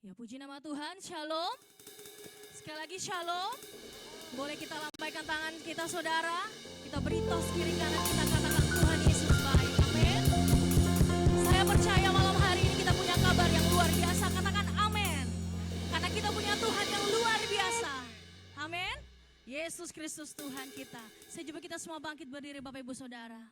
Ya, puji nama Tuhan, shalom. Sekali lagi shalom. Boleh kita lambaikan tangan kita saudara. Kita beri tos kiri kanan, kita katakan Tuhan Yesus baik. Amin. Saya percaya malam hari ini kita punya kabar yang luar biasa. Katakan amin. Karena kita punya Tuhan yang luar biasa. Amin. Yesus Kristus Tuhan kita. Saya coba kita semua bangkit berdiri Bapak Ibu Saudara.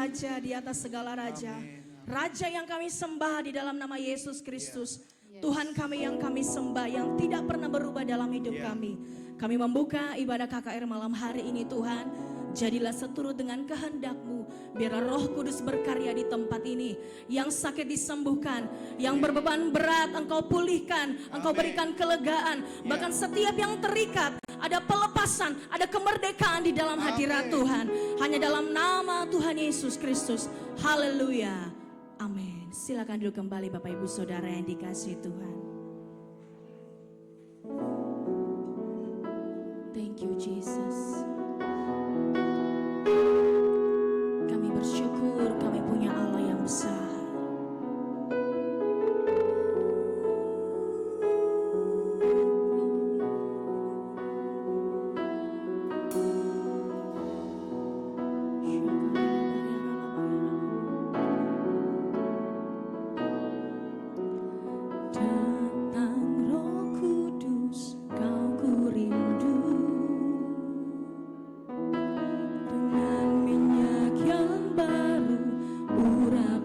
Raja di atas segala raja. Raja yang kami sembah di dalam nama Yesus Kristus. Tuhan kami yang kami sembah yang tidak pernah berubah dalam hidup kami. Kami membuka ibadah KKR malam hari ini Tuhan. Jadilah seturut dengan kehendak-Mu. Biarlah Roh Kudus berkarya di tempat ini. Yang sakit disembuhkan. Yang berbeban berat Engkau pulihkan. Engkau berikan kelegaan. Bahkan setiap yang terikat. Ada pelepasan, ada kemerdekaan di dalam hadirat Tuhan. Hanya dalam nama Tuhan Yesus Kristus. Haleluya. Amin. Silakan duduk kembali Bapak Ibu Saudara yang dikasihi Tuhan. Thank you Jesus.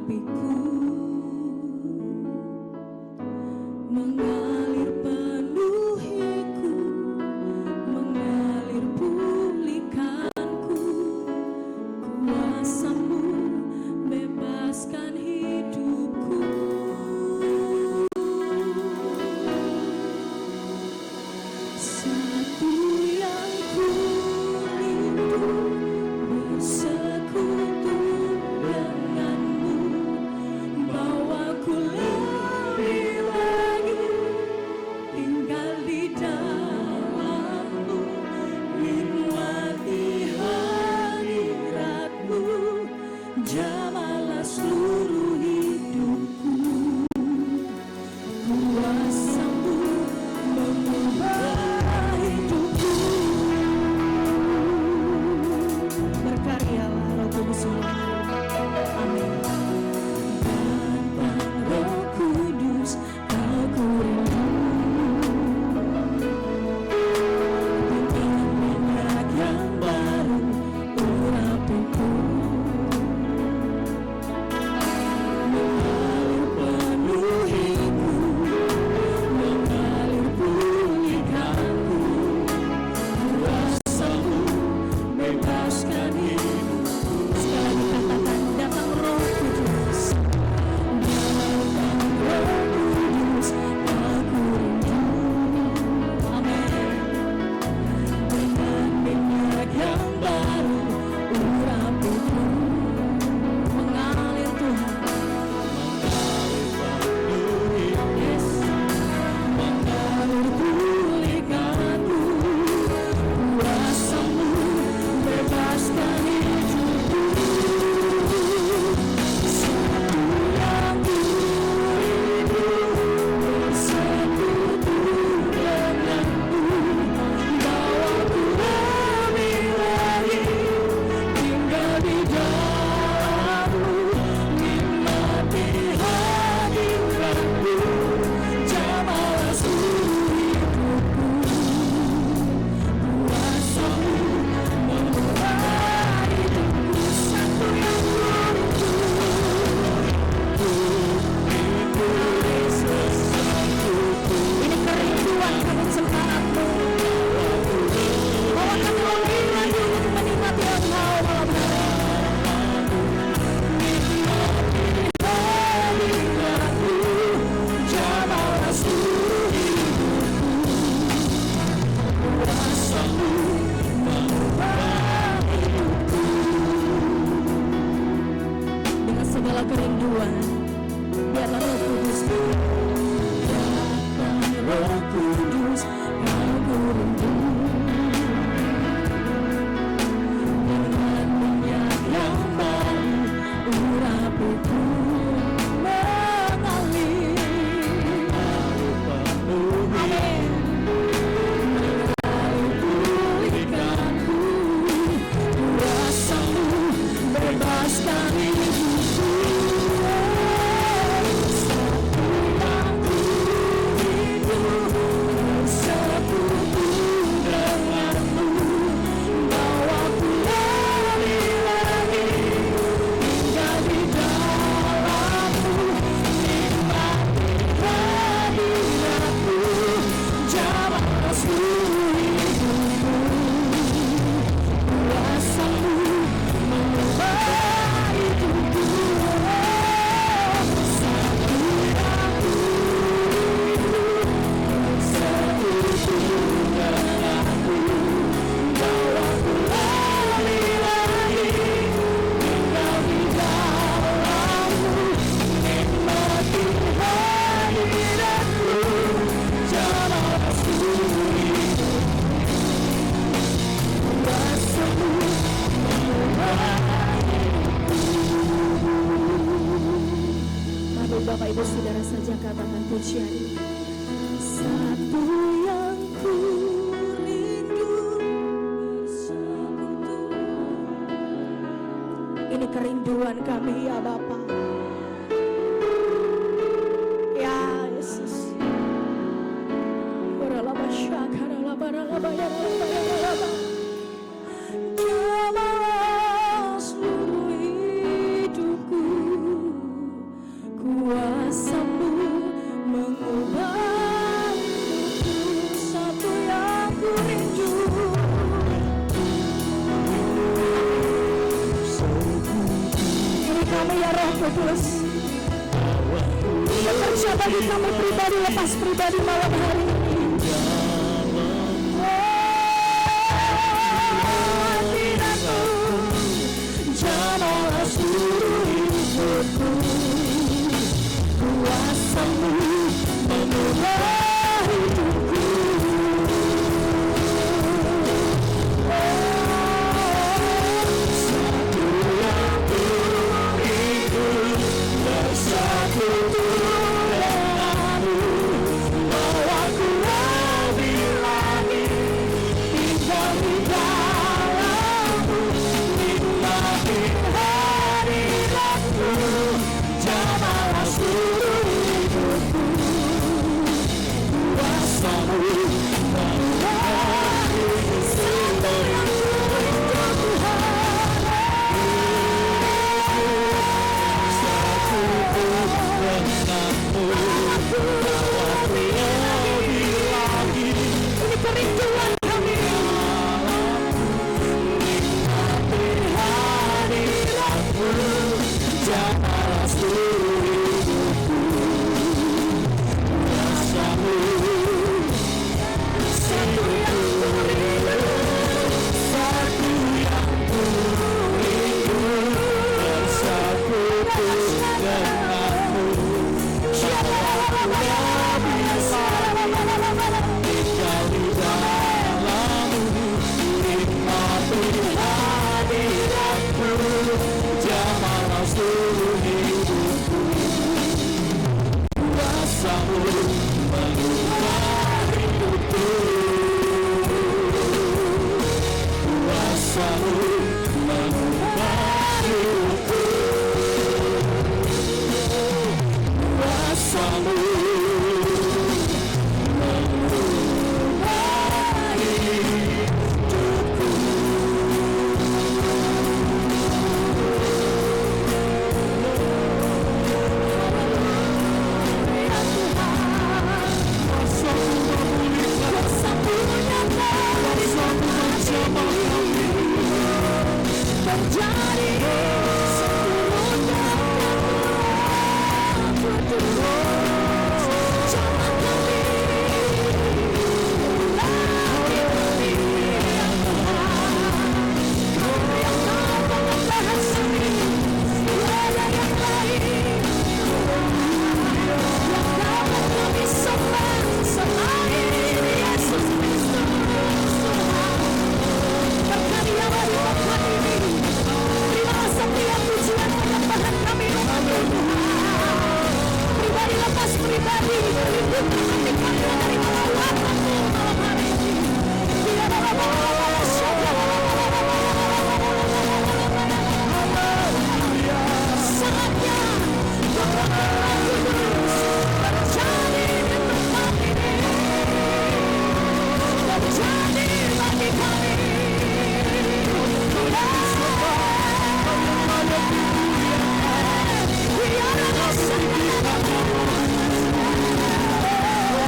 urapiku, mengalir penuhiku, mengalir pulihkanku, kuasa-Mu bebaskan hidupku. Satu yang ku rindu, bersekutu denganmu, bawaku lebih lagi tinggal di dalammu, nikmati hadiratmu, jamalah seluruh hidupku, kuasa-Mu mengubah hidupku. Berkaryalah Roh Kudus. Amin. Datang Roh Kudus, Kau ku rindu, pimpin minyak yang baru urapiku, mengalir penuhiku, mengalir pulihkanku, kuasa-Mu bebaskan hidupku. Sekali lagi katakan, datang Roh Kudus, datang Roh Kudus, aku rindu. Amin. Dengan minyak yang baru urapiku, mengalir Tuhan, yes, mengalir pulihkanku, kuasa-Mu bebaskan hidupku. Satu yang ku rindu, bersekutu denganmu, bawaku lebih lagi tinggal di dalammu, nikmati hadiratmu, jamalah seluruh hidupku, kuasa-Mu mengubah hidupku. Satu yang ku rindu, ini kerinduan kami sembah-Mu, bahwa kami lebih lagi untuk menikmati Engkau malam hari. Nikmati hadiratmu, jamalah seluruh hidupku, kuasa-Mu mengubah hidupku. Dengan segala kerinduan, biarlah Roh Kudus datang. Roh Kudus, aku rindu, dengan minyak yang baru urapiku, mengalir. Amin. Mengalir pulihkanku, kuasa-Mu bebaskan hidupku. Satu yang ku rindu, bersekutu denganmu, bawaku lebih lagi tinggal di dalammu, nikmati hadiratmu, jamalah seluruh hidupku, kuasa-Mu mengubah hidupku. Satu yang ku rindu, bersekutu denganmu, bawaku lebih lagi tinggal di dalammu, nikmati hadiratmu, jamalah seluruh hidupku, kuasa-Mu mengubah hidupku. Mari Bapak Ibu Saudara saja katakan pujian. Satu yang ku rindu, bersekutu. Ini kerinduan kami ya Bapa. Ya Yesus. Jamalah seluruh hidupku, Yesus. Bekerja bagi kami pribadi, lepas pribadi malam hari ini. Jamalah seluruh hidupku, kuasa-Mu mengubah hidupku. Satu yang rindu bersatu denganmu, bawaku lebih lagi tinggal di dalam-Mu, nikmati hadirat-Mu. Jamalah seluruh hidupku, kuasa-Mu mengubah hidupku. Satu yang rindu Tuhan, satu denganmu, bawaku lebih lagi. Ini kerinduan kami, nikmati hadirat-Mu. Jamalah seluruh hidupku, kuasa-Mu. Satu yang kurindu, satu yang kurindu, bersatu denganmu. Jamalah lebih lagi tinggal di dalam-Mu, nikmati hadirat-Mu. Jamalah seluruh hidupku, kuasa-Mu mengubah hidupku, kuasa-Mu mengubah hidupku, kuasa-Mu mengubah hidupku. Terjadi sepenuhnya jangan kami lagi berpihak Tuhan. Kau yang tahu mengembahan kami, tiada yang lain yang dapat kami sembah selain Yesus Kristus Tuhan. Berkati-Nya hidup kami ini, terimalah setiap pujian penyembahan kami untukmu Tuhan. Pribadi lepas pribadi, rindu hati kami menerima lawatan-Mu malam hari ini. Tiada saatnya Roh Kudus terjadi di tempat ini, terjadi bagi kami. Biarlah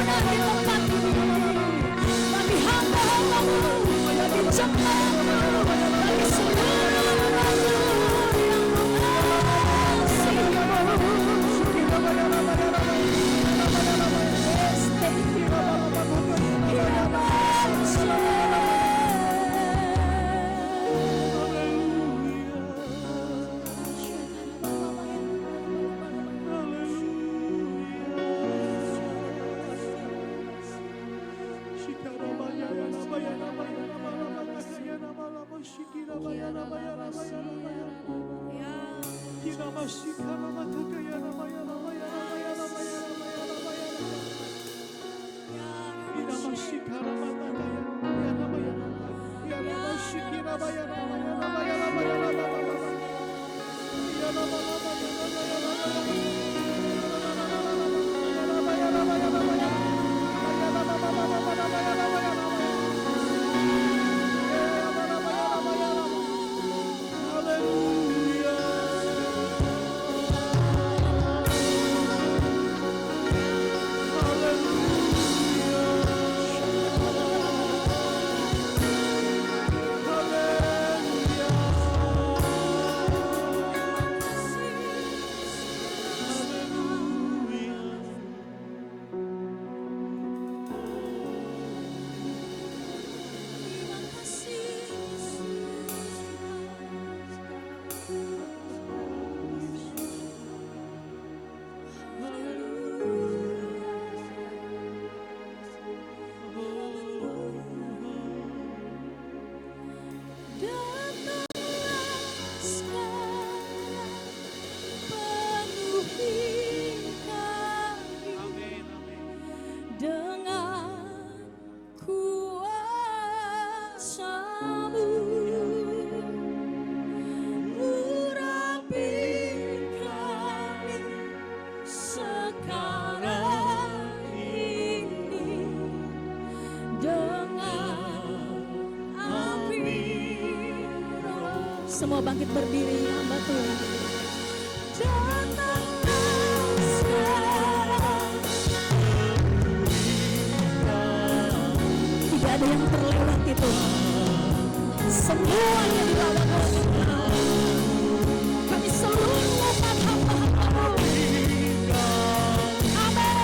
ada di tempat ini, bagi hamba-hambamu, bagi jemaatmu, bagi seluruh yang semua bangkit berdiri, hamba Tuhan. Tidak ada yang terlewati Tuhan. Semuanya dibawa oleh Tuhan. Kami seluruh umat hamba-hamba-Mu. Amin.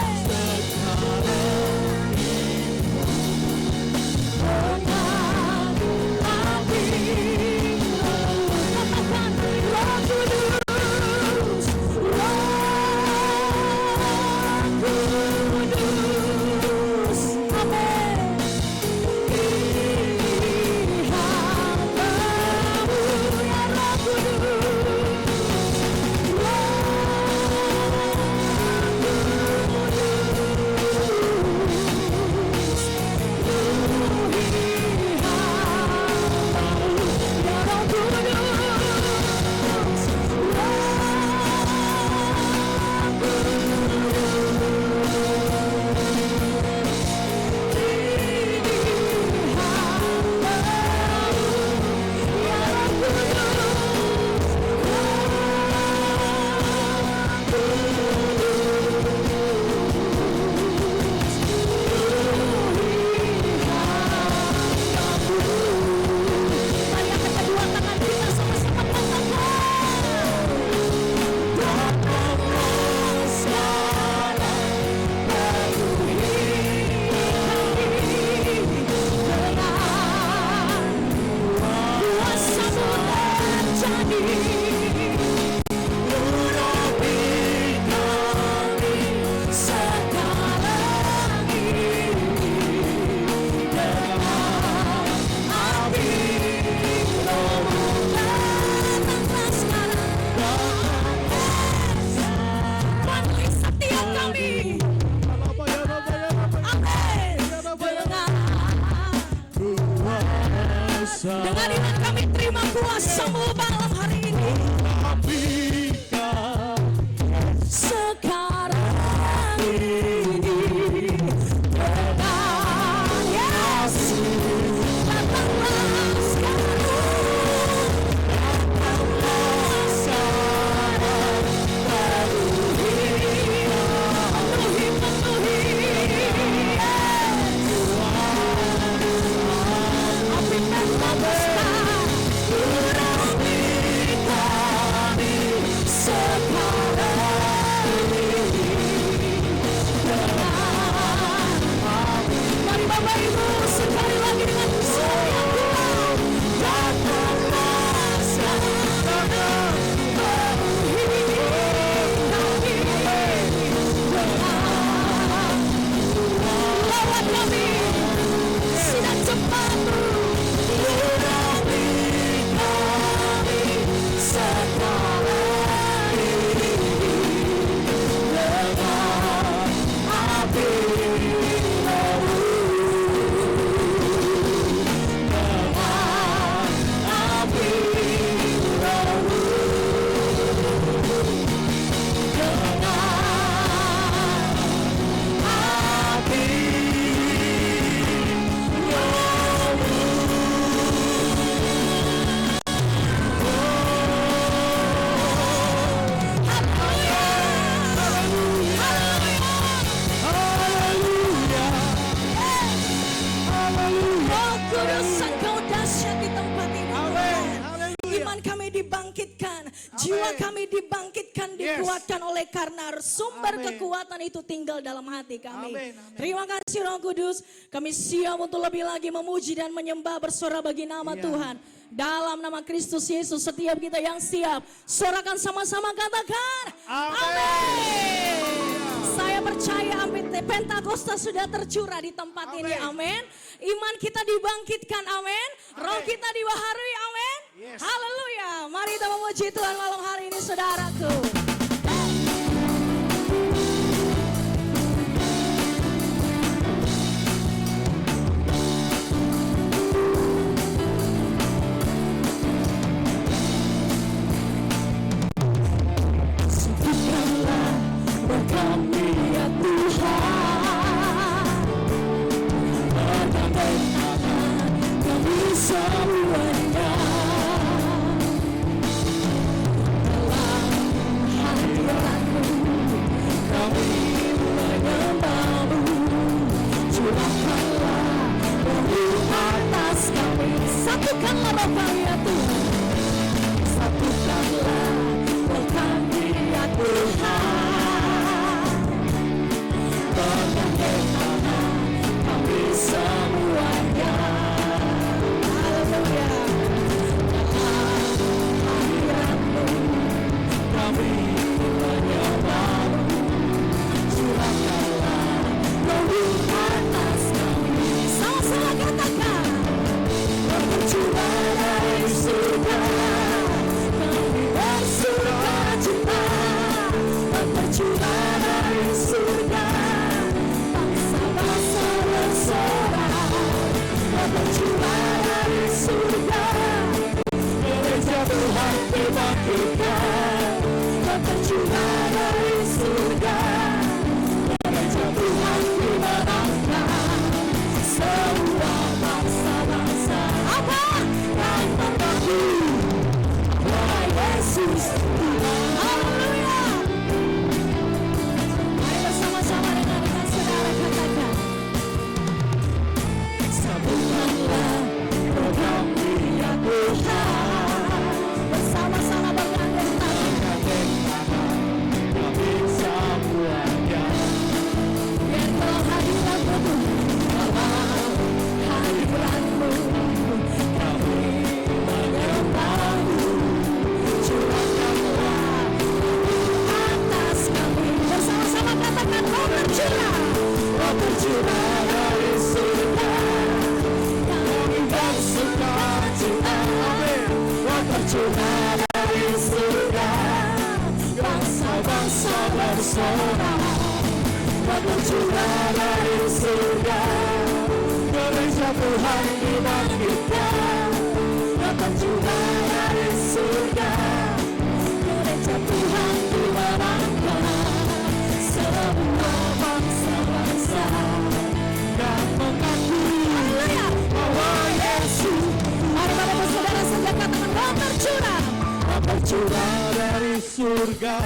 Dengan iman kami terima kuasa-Mu malam hari ini. Sekarang ini dengan Yesus datanglah sekarang, datanglah sekarang, penuhi dikuatkan oleh karena sumber kekuatan itu tinggal dalam hati kami. Terima kasih Roh Kudus, kami siap untuk lebih lagi memuji dan menyembah bersorak bagi nama Tuhan. Dalam nama Kristus Yesus, setiap kita yang siap, sorakan sama-sama, katakan amin. Saya percaya Pentakosta sudah tercurah di tempat ini, amin. Iman kita dibangkitkan, amin. Roh kita dibaharui, amin. Haleluya. Mari kita memuji Tuhan malam hari ini, saudaraku. Satukanlah Bapa ya Tuhan, satukanlah roh kami ya Tuhan, bergandengan tangan kami semuanya. Haleluya. Dalam hadirat-Mu kami menyembah-Mu, curahkanlah roh atas kami. Sama-sama katakan. Bercurah dari surga, kami bersuka cita. Bercurah dari surga, bangsa-bangsa bersorak. Bercurah dari surga, gereja Tuhan dibangkitkan. Bercurah dari surga, gereja Tuhan dimenangkan. Semua bangsa-bangsa yang berbakti kepada Yesus Tuhan. Haleluya. Mari bersama-sama dengan saudara katakan, sambutkanlah program dia Tuhan. Bersama-sama bergandeng tangan kami semuanya. Biar kau hadirat-Mu dalam hadirat-Mu kami menyembah-Mu, curahkanlah atas kami. Bersama-sama katakan, roh tercurah dari surga, kami bersuka cita. Roh tercurah dari surga, bangsa-bangsa bersorak. Roh tercurah dari surga, gereja Tuhan dibangkitkan. Roh tercurah dari surga, gereja Tuhan dimenangkan. Semua bangsa-bangsa yang mengakui bahwa Yesus. Mari Bapak Saudara saja katakan, roh tercurah. Roh tercurah dari surga,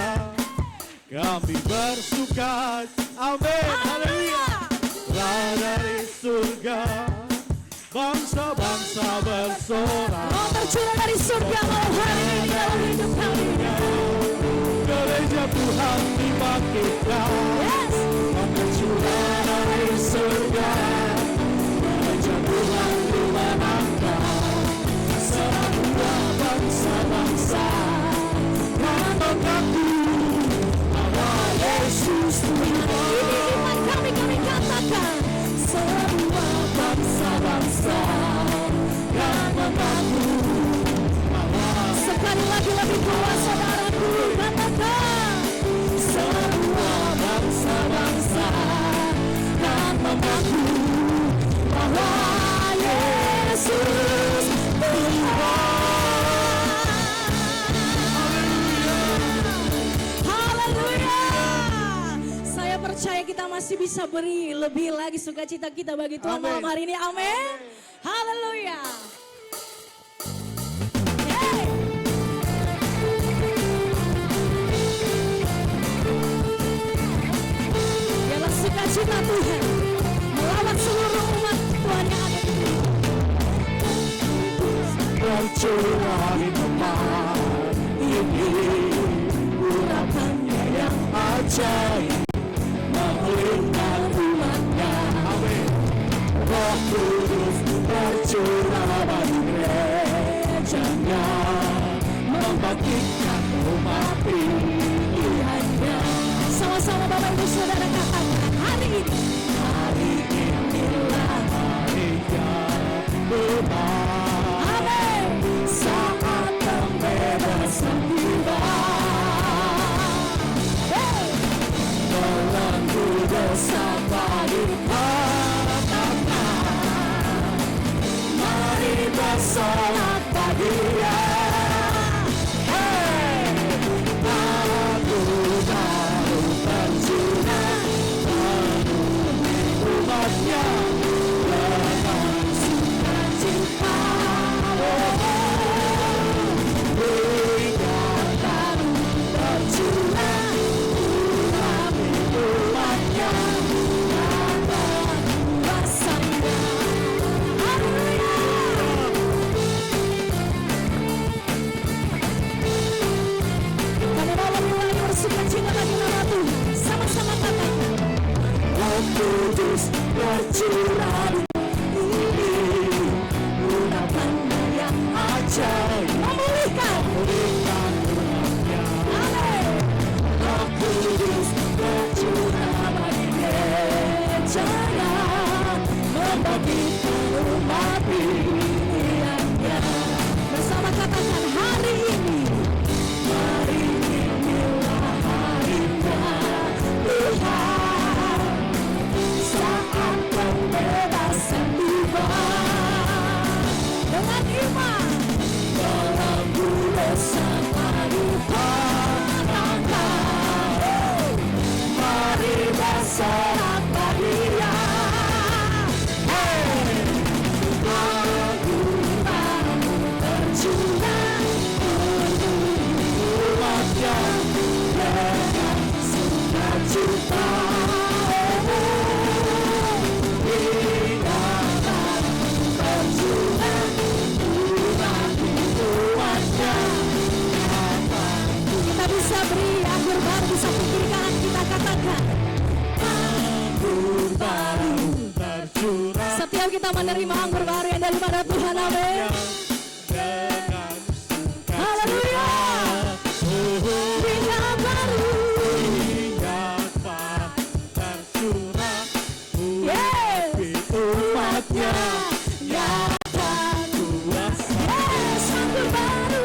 kami bersuka. Amin. Haleluya. Roh dari surga, bangsa-bangsa bersorak. Roh tercurah dari surga malam hari ini dalam hidup kami. Gereja Tuhan dibangkitkan. Roh tercurah dari surga, gereja Tuhan dimenangkan. Semua bangsa-bangsa yang mengaku bahwa Yesus Tuhan. Ini iman kami katakan, semua bangsa-bangsa yang mengaku bahwa. Sekali lagi lebih kuat saudaraku, katakan, semua bangsa-bangsa yang mengaku bahwa Yesus Tuhan. Haleluya. Saya percaya kita masih bisa beri lebih lagi sukacita kita bagi Tuhan malam hari ini. Amin. Haleluya. Biarlah sukacita Tuhan melawat seluruh umat Tuhan yang ada di sini. Bercurah di tempat ini, urapannya ajaib memulihkan umatnya. Amin. Roh Kudus bercurah bagi gerejanya, membangkitkan umat pilihannya. Sama-sama Bapak Ibu Saudara katakan hari ini. Hari inilah harinya Tuhan. Amin. Saat pembebasan tiba, belenggu dosa dipatahkan. Mari bersolat pagi Dia. Lagu baru tercurah penuhi umatnya dengan sukacita. Berikan baru tercurah penuhi umatnya dengan kuasanya. Haleluya. Kami mau mulai bersukacita bagi nama Tuhan. Sama-sama katakan. Roh Kudus bercurah ini, urapannya yang ajaib memulihkan umatnya. Amin. Roh Kudus bercurah bagi gerejanya, membangkitkan umat pilihannya. Bersama katakan hari ini. Hari inilah harinya Tuhan. Saat pembebasan tiba, dengan iman belenggu dosa dipatahkan. Mari bersolat pagi Dia. Lagu baru tercurah penuhi umatnya dengan sukacita. Indah baru tercurah penuhi umatnya. Kita bisa beri anggur baru di samping kiri kanan kita katakan. Anggur baru tercurah. Setiap kita menerima anggur baru yang daripada Tuhan. Amin. Haleluya. Minyak baru. Tercurah Yes. umatnya Nyata kuasa. Yes. Anggur baru.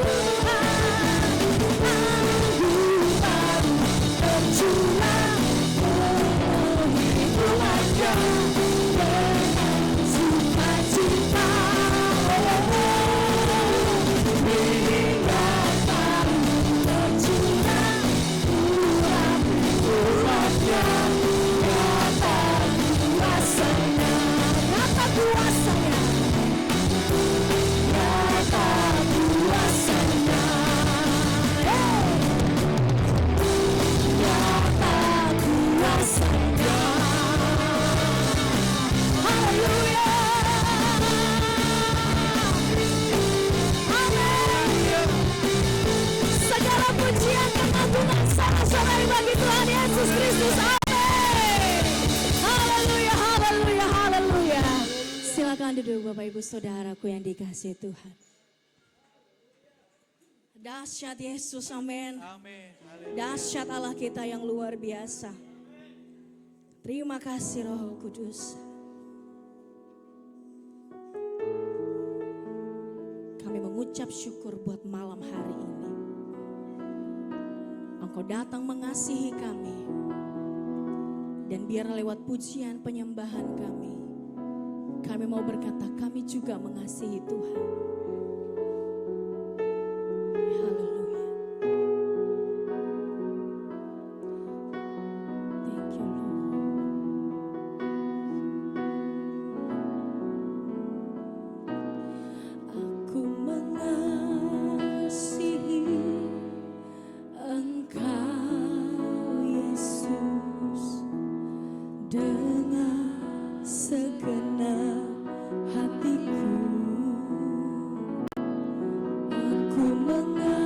Anggur baru tercurah penuhi umatnya dengan sukacita. Minyak baru tercurah umatnya. Nyata kuasanya. Nyata kuasanya. Nyata kuasanya. Nyata kuasanya. Haleluya. Amin. Segala pujian keagungan sorak-sorai bagi Tuhan Yesus Kristus. Amin. Haleluya, haleluya, haleluya. Silakan duduk Bapak Ibu Saudaraku yang dikasihi Tuhan. Dahsyat Yesus, amin. Amin. Dahsyat Allah kita yang luar biasa. Terima kasih Roh Kudus. Kami mengucap syukur buat malam hari ini. Engkau datang mengasihi kami. Dan biar lewat pujian penyembahan kami mau berkata kami juga mengasihi Tuhan. Haleluya. Thank you Lord. Aku mengasihi Engkau Yesus dengan segenap hatiku. Aku mengasihi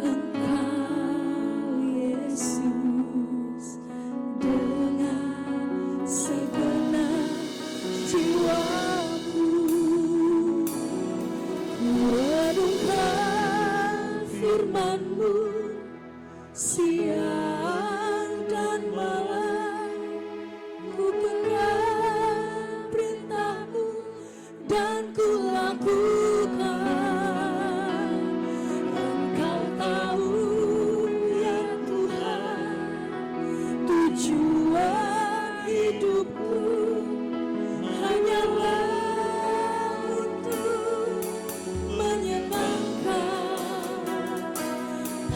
Engkau Siang dan malam ku pegang perintah-Mu dan ku lakukan. Engkau tahu ya Tuhan, tujuan hidupku hanyalah untuk menyenangkan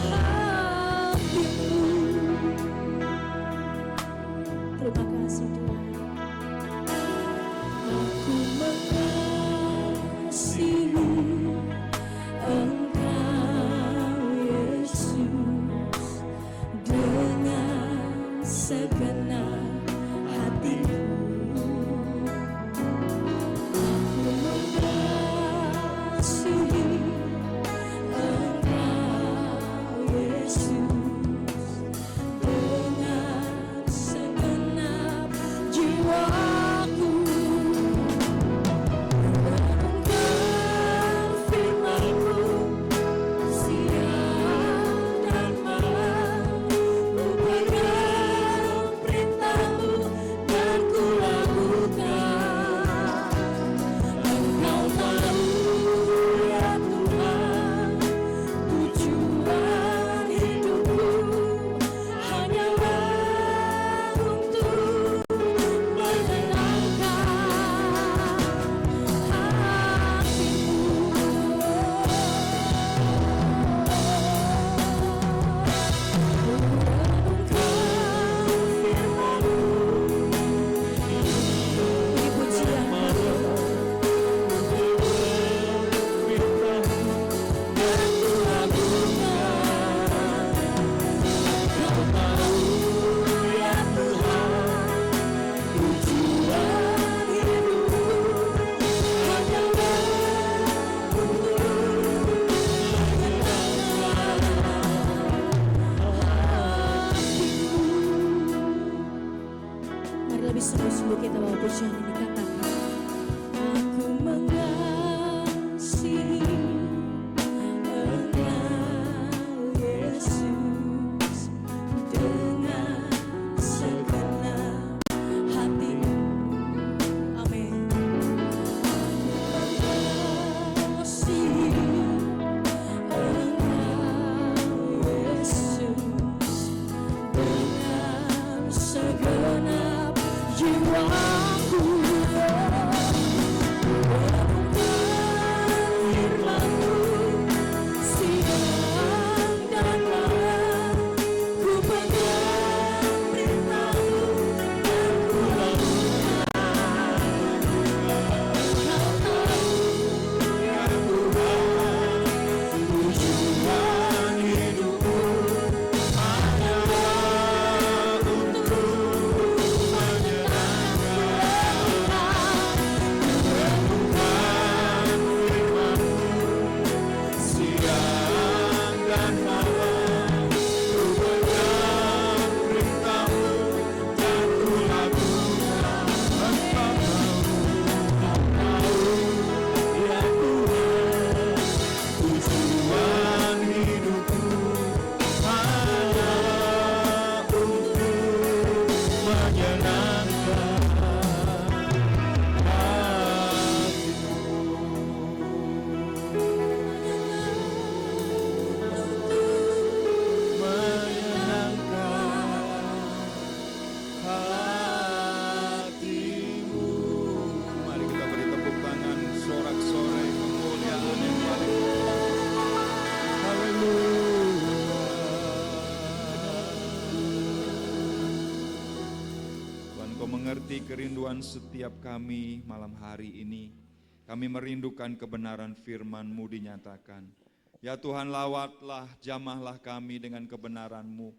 hatimu. Terima kasih Tuhan. Aku mengasihi Engkau Yesus dengan segenap hatiku. Aku mengasihi Engkau Yesus dengan segenap jiwaku. Renungkan firman-Mu siang dan malam, ku pegang perintah-Mu dan ku lakukan. Engkau tahu ya Tuhan, tujuan hidupku hanyalah untuk menyenangkan Mari lebih sungguh-sungguh kita bawa pujian ini, katakan. Aku mengasihi Engkau Yesus dengan segenap hatiku. Amin. Aku mengasihi Engkau Yesus dengan segenap jiwaku. Renungkan firman-Mu siang dan malam, ku pegang perintah-Mu dan ku lakukan. Engkau tahu ya Tuhan, tujuan hidupku hanyalah untuk siang dan malam, ku pegang perintah-Mu dan ku lakukan. Engkau tahu ya Tuhan, tujuan hidupku hanyalah untuk menyenangkan hatimu. Mari kita beri tepuk tangan sorak-sorai kemuliaan yang paling. Haleluya. Tuhan, Kau mengerti kerinduan setiap kami malam hari ini. Kami merindukan kebenaran firman-Mu dinyatakan. Ya Tuhan, lawatlah, jamahlah kami dengan kebenaran-Mu.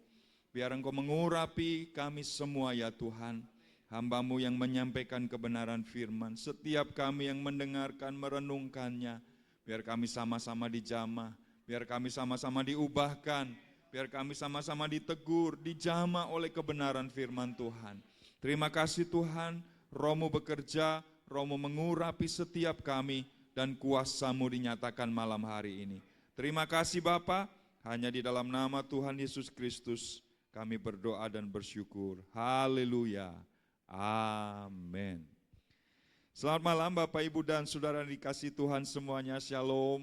Biar Engkau mengurapi kami semua ya Tuhan. Hamba-Mu yang menyampaikan kebenaran firman. Setiap kami yang mendengarkan, merenungkannya. Biar kami sama-sama dijamah. Biar kami sama-sama diubahkan. Biar kami sama-sama ditegur, dijamah oleh kebenaran firman Tuhan. Terima kasih Tuhan, Roh-Mu bekerja, Roh-Mu mengurapi setiap kami, dan kuasa-Mu dinyatakan malam hari ini. Terima kasih Bapa, Hanya di dalam nama Tuhan Yesus Kristus kami berdoa dan bersyukur. Haleluya. Amin. Selamat malam Bapak, Ibu, dan Saudara dikasih Tuhan semuanya. Shalom.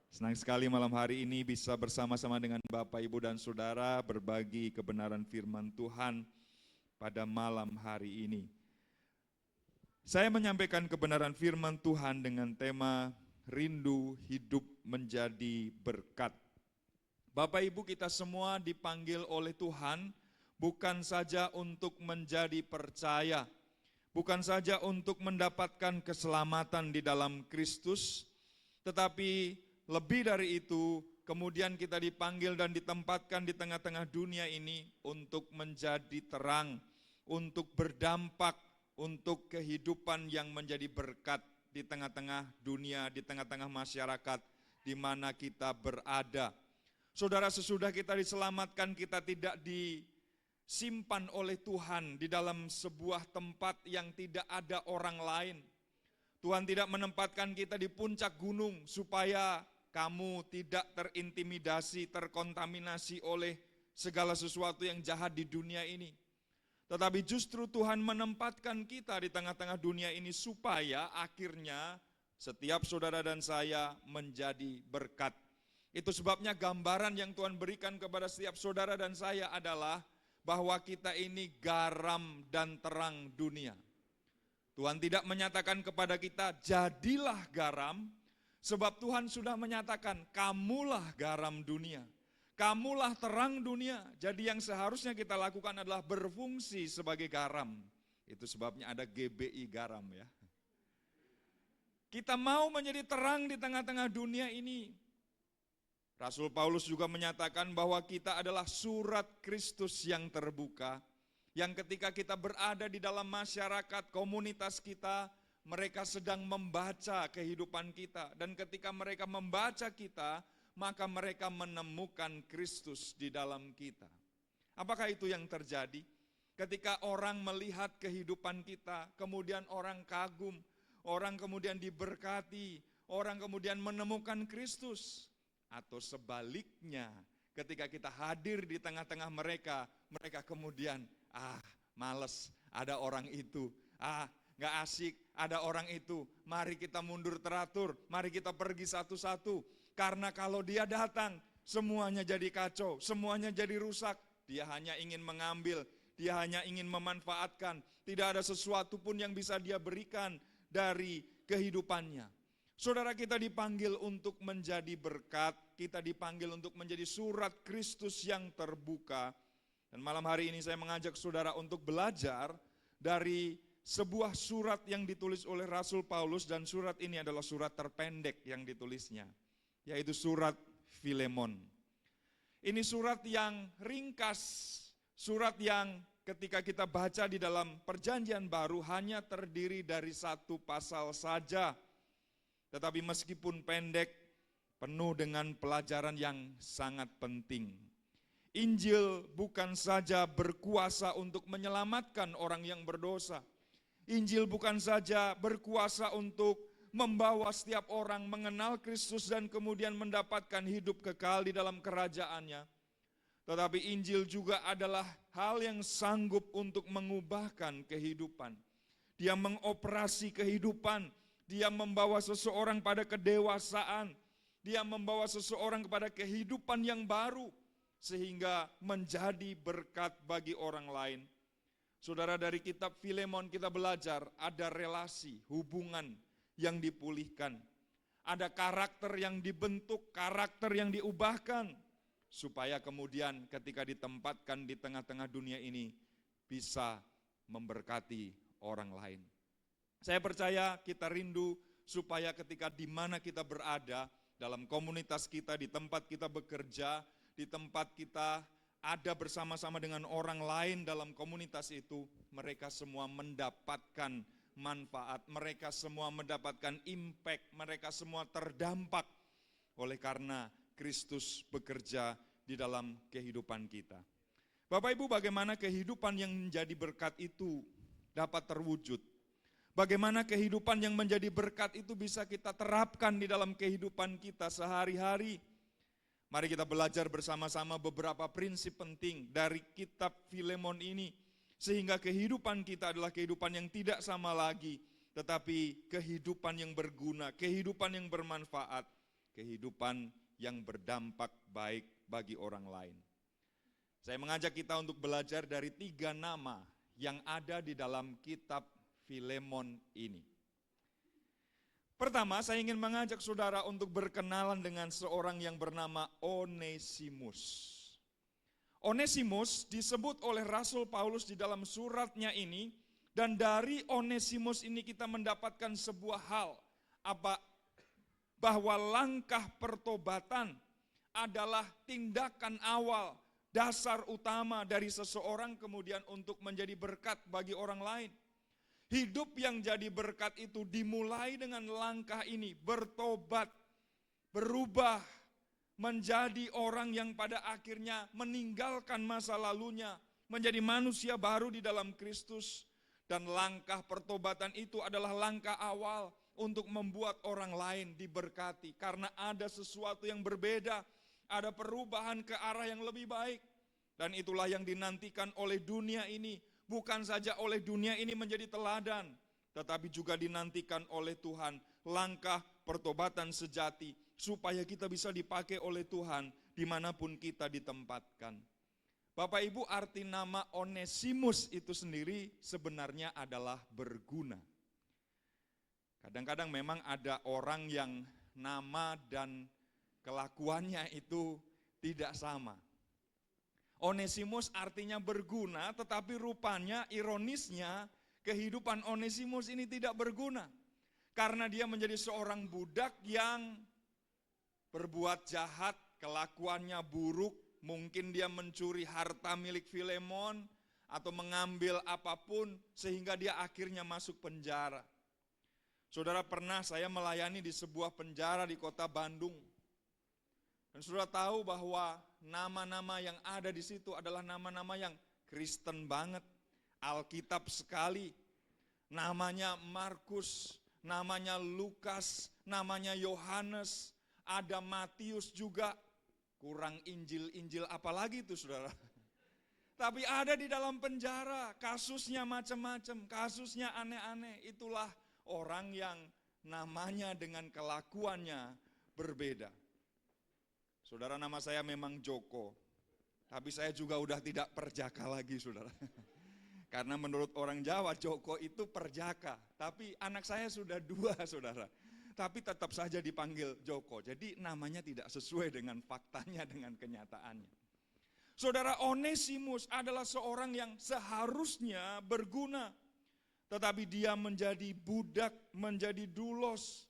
Senang sekali malam hari ini bisa bersama-sama dengan Bapak, Ibu, dan Saudara berbagi kebenaran firman Tuhan pada malam hari ini. Saya menyampaikan kebenaran firman Tuhan dengan tema rindu hidup menjadi berkat. Bapak Ibu, kita semua dipanggil oleh Tuhan bukan saja untuk menjadi percaya, bukan saja untuk mendapatkan keselamatan di dalam Kristus, tetapi lebih dari itu, kemudian kita dipanggil dan ditempatkan di tengah-tengah dunia ini untuk menjadi terang, untuk berdampak, untuk kehidupan yang menjadi berkat di tengah-tengah dunia, di tengah-tengah masyarakat di mana kita berada. Saudara, sesudah kita diselamatkan, kita tidak disimpan oleh Tuhan di dalam sebuah tempat yang tidak ada orang lain. Tuhan tidak menempatkan kita di puncak gunung supaya kamu tidak terintimidasi, terkontaminasi oleh segala sesuatu yang jahat di dunia ini. Tetapi justru Tuhan menempatkan kita di tengah-tengah dunia ini supaya akhirnya setiap saudara dan saya menjadi berkat. Itu sebabnya gambaran yang Tuhan berikan kepada setiap saudara dan saya adalah bahwa kita ini garam dan terang dunia. Tuhan tidak menyatakan kepada kita, jadilah garam, sebab Tuhan sudah menyatakan, kamulah garam dunia, kamulah terang dunia. Jadi yang seharusnya kita lakukan adalah berfungsi sebagai garam. Itu sebabnya ada GBI garam ya. Kita mau menjadi terang di tengah-tengah dunia ini. Rasul Paulus juga menyatakan bahwa kita adalah surat Kristus yang terbuka, yang ketika kita berada di dalam masyarakat, komunitas kita, mereka sedang membaca kehidupan kita. Dan ketika mereka membaca kita, maka mereka menemukan Kristus di dalam kita. Apakah itu yang terjadi? Ketika orang melihat kehidupan kita, kemudian orang kagum, orang kemudian diberkati, orang kemudian menemukan Kristus. Atau sebaliknya, ketika kita hadir di tengah-tengah mereka, mereka kemudian, males, ada orang itu, gak asik, ada orang itu, mari kita mundur teratur, mari kita pergi satu-satu, karena kalau dia datang, semuanya jadi kacau, semuanya jadi rusak, dia hanya ingin mengambil, dia hanya ingin memanfaatkan, tidak ada sesuatu pun yang bisa dia berikan dari kehidupannya. Saudara, kita dipanggil untuk menjadi berkat, kita dipanggil untuk menjadi surat Kristus yang terbuka. Dan malam hari ini saya mengajak saudara untuk belajar dari sebuah surat yang ditulis oleh Rasul Paulus, dan surat ini adalah surat terpendek yang ditulisnya, yaitu surat Filemon. Ini surat yang ringkas, surat yang ketika kita baca di dalam Perjanjian Baru hanya terdiri dari satu pasal saja. Tetapi meskipun pendek, penuh dengan pelajaran yang sangat penting. Injil bukan saja berkuasa untuk menyelamatkan orang yang berdosa. Injil bukan saja berkuasa untuk membawa setiap orang mengenal Kristus dan kemudian mendapatkan hidup kekal di dalam kerajaannya. Tetapi Injil juga adalah hal yang sanggup untuk mengubahkan kehidupan. Dia mengoperasi kehidupan. Dia membawa seseorang pada kedewasaan, dia membawa seseorang kepada kehidupan yang baru, sehingga menjadi berkat bagi orang lain. Saudara, dari kitab Filemon kita belajar ada relasi, hubungan yang dipulihkan. Ada karakter yang dibentuk, karakter yang diubahkan, supaya kemudian ketika ditempatkan di tengah-tengah dunia ini, bisa memberkati orang lain. Saya percaya kita rindu supaya ketika di mana kita berada, dalam komunitas kita, di tempat kita bekerja, di tempat kita ada bersama-sama dengan orang lain dalam komunitas itu, mereka semua mendapatkan manfaat, mereka semua mendapatkan impact, mereka semua terdampak oleh karena Kristus bekerja di dalam kehidupan kita. Bapak Ibu, bagaimana kehidupan yang menjadi berkat itu dapat terwujud? Bagaimana kehidupan yang menjadi berkat itu bisa kita terapkan di dalam kehidupan kita sehari-hari? Mari kita belajar bersama-sama beberapa prinsip penting dari kitab Filemon ini, sehingga kehidupan kita adalah kehidupan yang tidak sama lagi, tetapi kehidupan yang berguna, kehidupan yang bermanfaat, kehidupan yang berdampak baik bagi orang lain. Saya mengajak kita untuk belajar dari 3 nama yang ada di dalam kitab Filemon ini. Pertama, saya ingin mengajak saudara untuk berkenalan dengan seorang yang bernama Onesimus. Onesimus disebut oleh Rasul Paulus di dalam suratnya ini, dan dari Onesimus ini kita mendapatkan sebuah hal, bahwa langkah pertobatan adalah tindakan awal, dasar utama dari seseorang kemudian untuk menjadi berkat bagi orang lain. Hidup yang jadi berkat itu dimulai dengan langkah ini, bertobat, berubah, menjadi orang yang pada akhirnya meninggalkan masa lalunya, menjadi manusia baru di dalam Kristus. Dan langkah pertobatan itu adalah langkah awal untuk membuat orang lain diberkati. Karena ada sesuatu yang berbeda, ada perubahan ke arah yang lebih baik. Dan itulah yang dinantikan oleh dunia ini. Bukan saja oleh dunia ini menjadi teladan, tetapi juga dinantikan oleh Tuhan langkah pertobatan sejati, supaya kita bisa dipakai oleh Tuhan dimanapun kita ditempatkan. Bapak Ibu, arti nama Onesimus itu sendiri sebenarnya adalah berguna. Kadang-kadang memang ada orang yang nama dan kelakuannya itu tidak sama. Onesimus artinya berguna, tetapi rupanya ironisnya kehidupan Onesimus ini tidak berguna. Karena dia menjadi seorang budak yang berbuat jahat, kelakuannya buruk, mungkin dia mencuri harta milik Filemon atau mengambil apapun sehingga dia akhirnya masuk penjara. Saudara, pernah saya melayani di sebuah penjara di kota Bandung. Dan saudara tahu bahwa nama-nama yang ada di situ adalah nama-nama yang Kristen banget, Alkitab sekali. Namanya Markus, namanya Lukas, namanya Yohanes, ada Matius juga. Kurang Injil-Injil apalagi itu saudara. Tapi ada di dalam penjara, kasusnya macam-macam, kasusnya aneh-aneh. Itulah orang yang namanya dengan kelakuannya berbeda. Saudara, nama saya memang Joko, tapi saya juga udah tidak perjaka lagi saudara. Karena menurut orang Jawa Joko itu perjaka, tapi anak saya sudah 2 saudara. Tapi tetap saja dipanggil Joko, jadi namanya tidak sesuai dengan faktanya, dengan kenyataannya. Saudara, Onesimus adalah seorang yang seharusnya berguna, tetapi dia menjadi budak, menjadi dulos,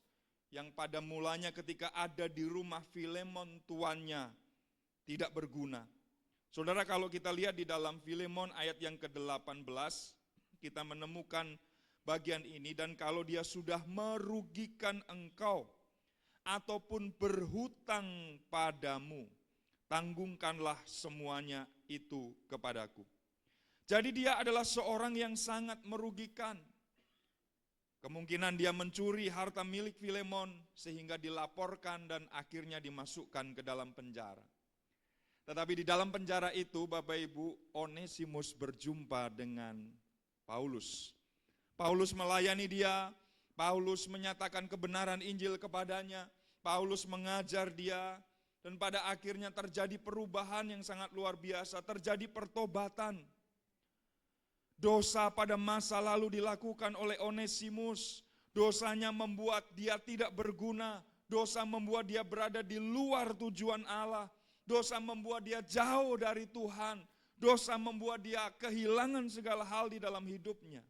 yang pada mulanya ketika ada di rumah Filemon tuannya tidak berguna. Saudara, kalau kita lihat di dalam Filemon ayat yang ke-18, kita menemukan bagian ini, dan kalau dia sudah merugikan engkau ataupun berhutang padamu, tanggungkanlah semuanya itu kepadaku. Jadi dia adalah seorang yang sangat merugikan. Kemungkinan dia mencuri harta milik Filemon sehingga dilaporkan dan akhirnya dimasukkan ke dalam penjara. Tetapi di dalam penjara itu Bapak Ibu, Onesimus berjumpa dengan Paulus. Paulus melayani dia, Paulus menyatakan kebenaran Injil kepadanya, Paulus mengajar dia, dan pada akhirnya terjadi perubahan yang sangat luar biasa, terjadi pertobatan. Dosa pada masa lalu dilakukan oleh Onesimus, dosanya membuat dia tidak berguna, dosa membuat dia berada di luar tujuan Allah, dosa membuat dia jauh dari Tuhan, dosa membuat dia kehilangan segala hal di dalam hidupnya.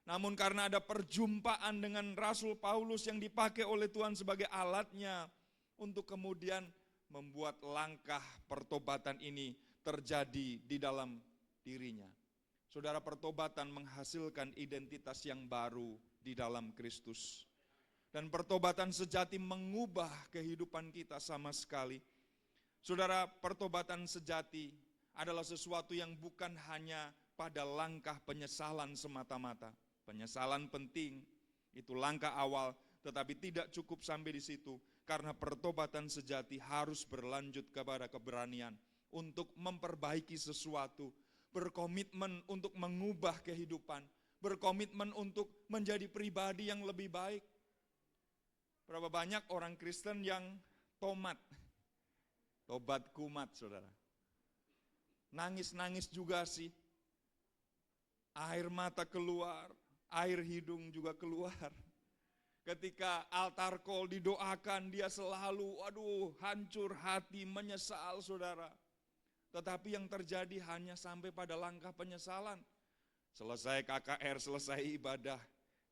Namun karena ada perjumpaan dengan Rasul Paulus yang dipakai oleh Tuhan sebagai alatnya untuk kemudian membuat langkah pertobatan ini terjadi di dalam dirinya. Saudara, pertobatan menghasilkan identitas yang baru di dalam Kristus. Dan pertobatan sejati mengubah kehidupan kita sama sekali. Saudara, pertobatan sejati adalah sesuatu yang bukan hanya pada langkah penyesalan semata-mata. Penyesalan penting, itu langkah awal, tetapi tidak cukup sampai di situ. Karena pertobatan sejati harus berlanjut kepada keberanian untuk memperbaiki sesuatu, berkomitmen untuk mengubah kehidupan, berkomitmen untuk menjadi pribadi yang lebih baik. Berapa banyak orang Kristen yang tobat kumat, saudara. Nangis-nangis juga sih. Air mata keluar, air hidung juga keluar. Ketika altar call didoakan, dia selalu, hancur hati, menyesal, saudara. Tetapi yang terjadi hanya sampai pada langkah penyesalan. Selesai KKR, selesai ibadah,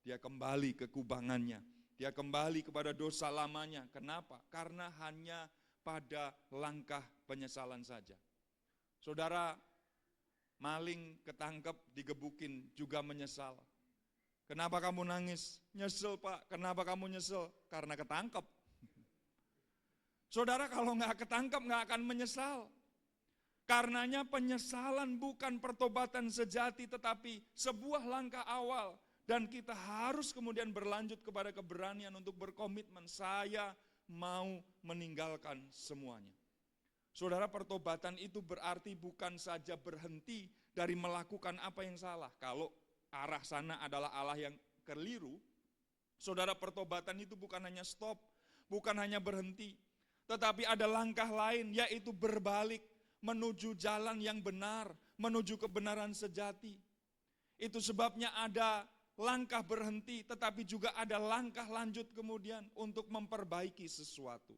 dia kembali ke kubangannya. Dia kembali kepada dosa lamanya. Kenapa? Karena hanya pada langkah penyesalan saja. Saudara, maling ketangkep, digebukin, juga menyesal. Kenapa kamu nangis? Nyesel, Pak. Kenapa kamu nyesel? Karena ketangkep. Saudara, kalau nggak ketangkep nggak akan menyesal. Karenanya penyesalan bukan pertobatan sejati, tetapi sebuah langkah awal. Dan kita harus kemudian berlanjut kepada keberanian untuk berkomitmen. Saya mau meninggalkan semuanya. Saudara, pertobatan itu berarti bukan saja berhenti dari melakukan apa yang salah. Kalau arah sana adalah Allah yang keliru, saudara, pertobatan itu bukan hanya stop, bukan hanya berhenti. Tetapi ada langkah lain, yaitu berbalik menuju jalan yang benar, menuju kebenaran sejati. Itu sebabnya ada langkah berhenti, tetapi juga ada langkah lanjut kemudian untuk memperbaiki sesuatu.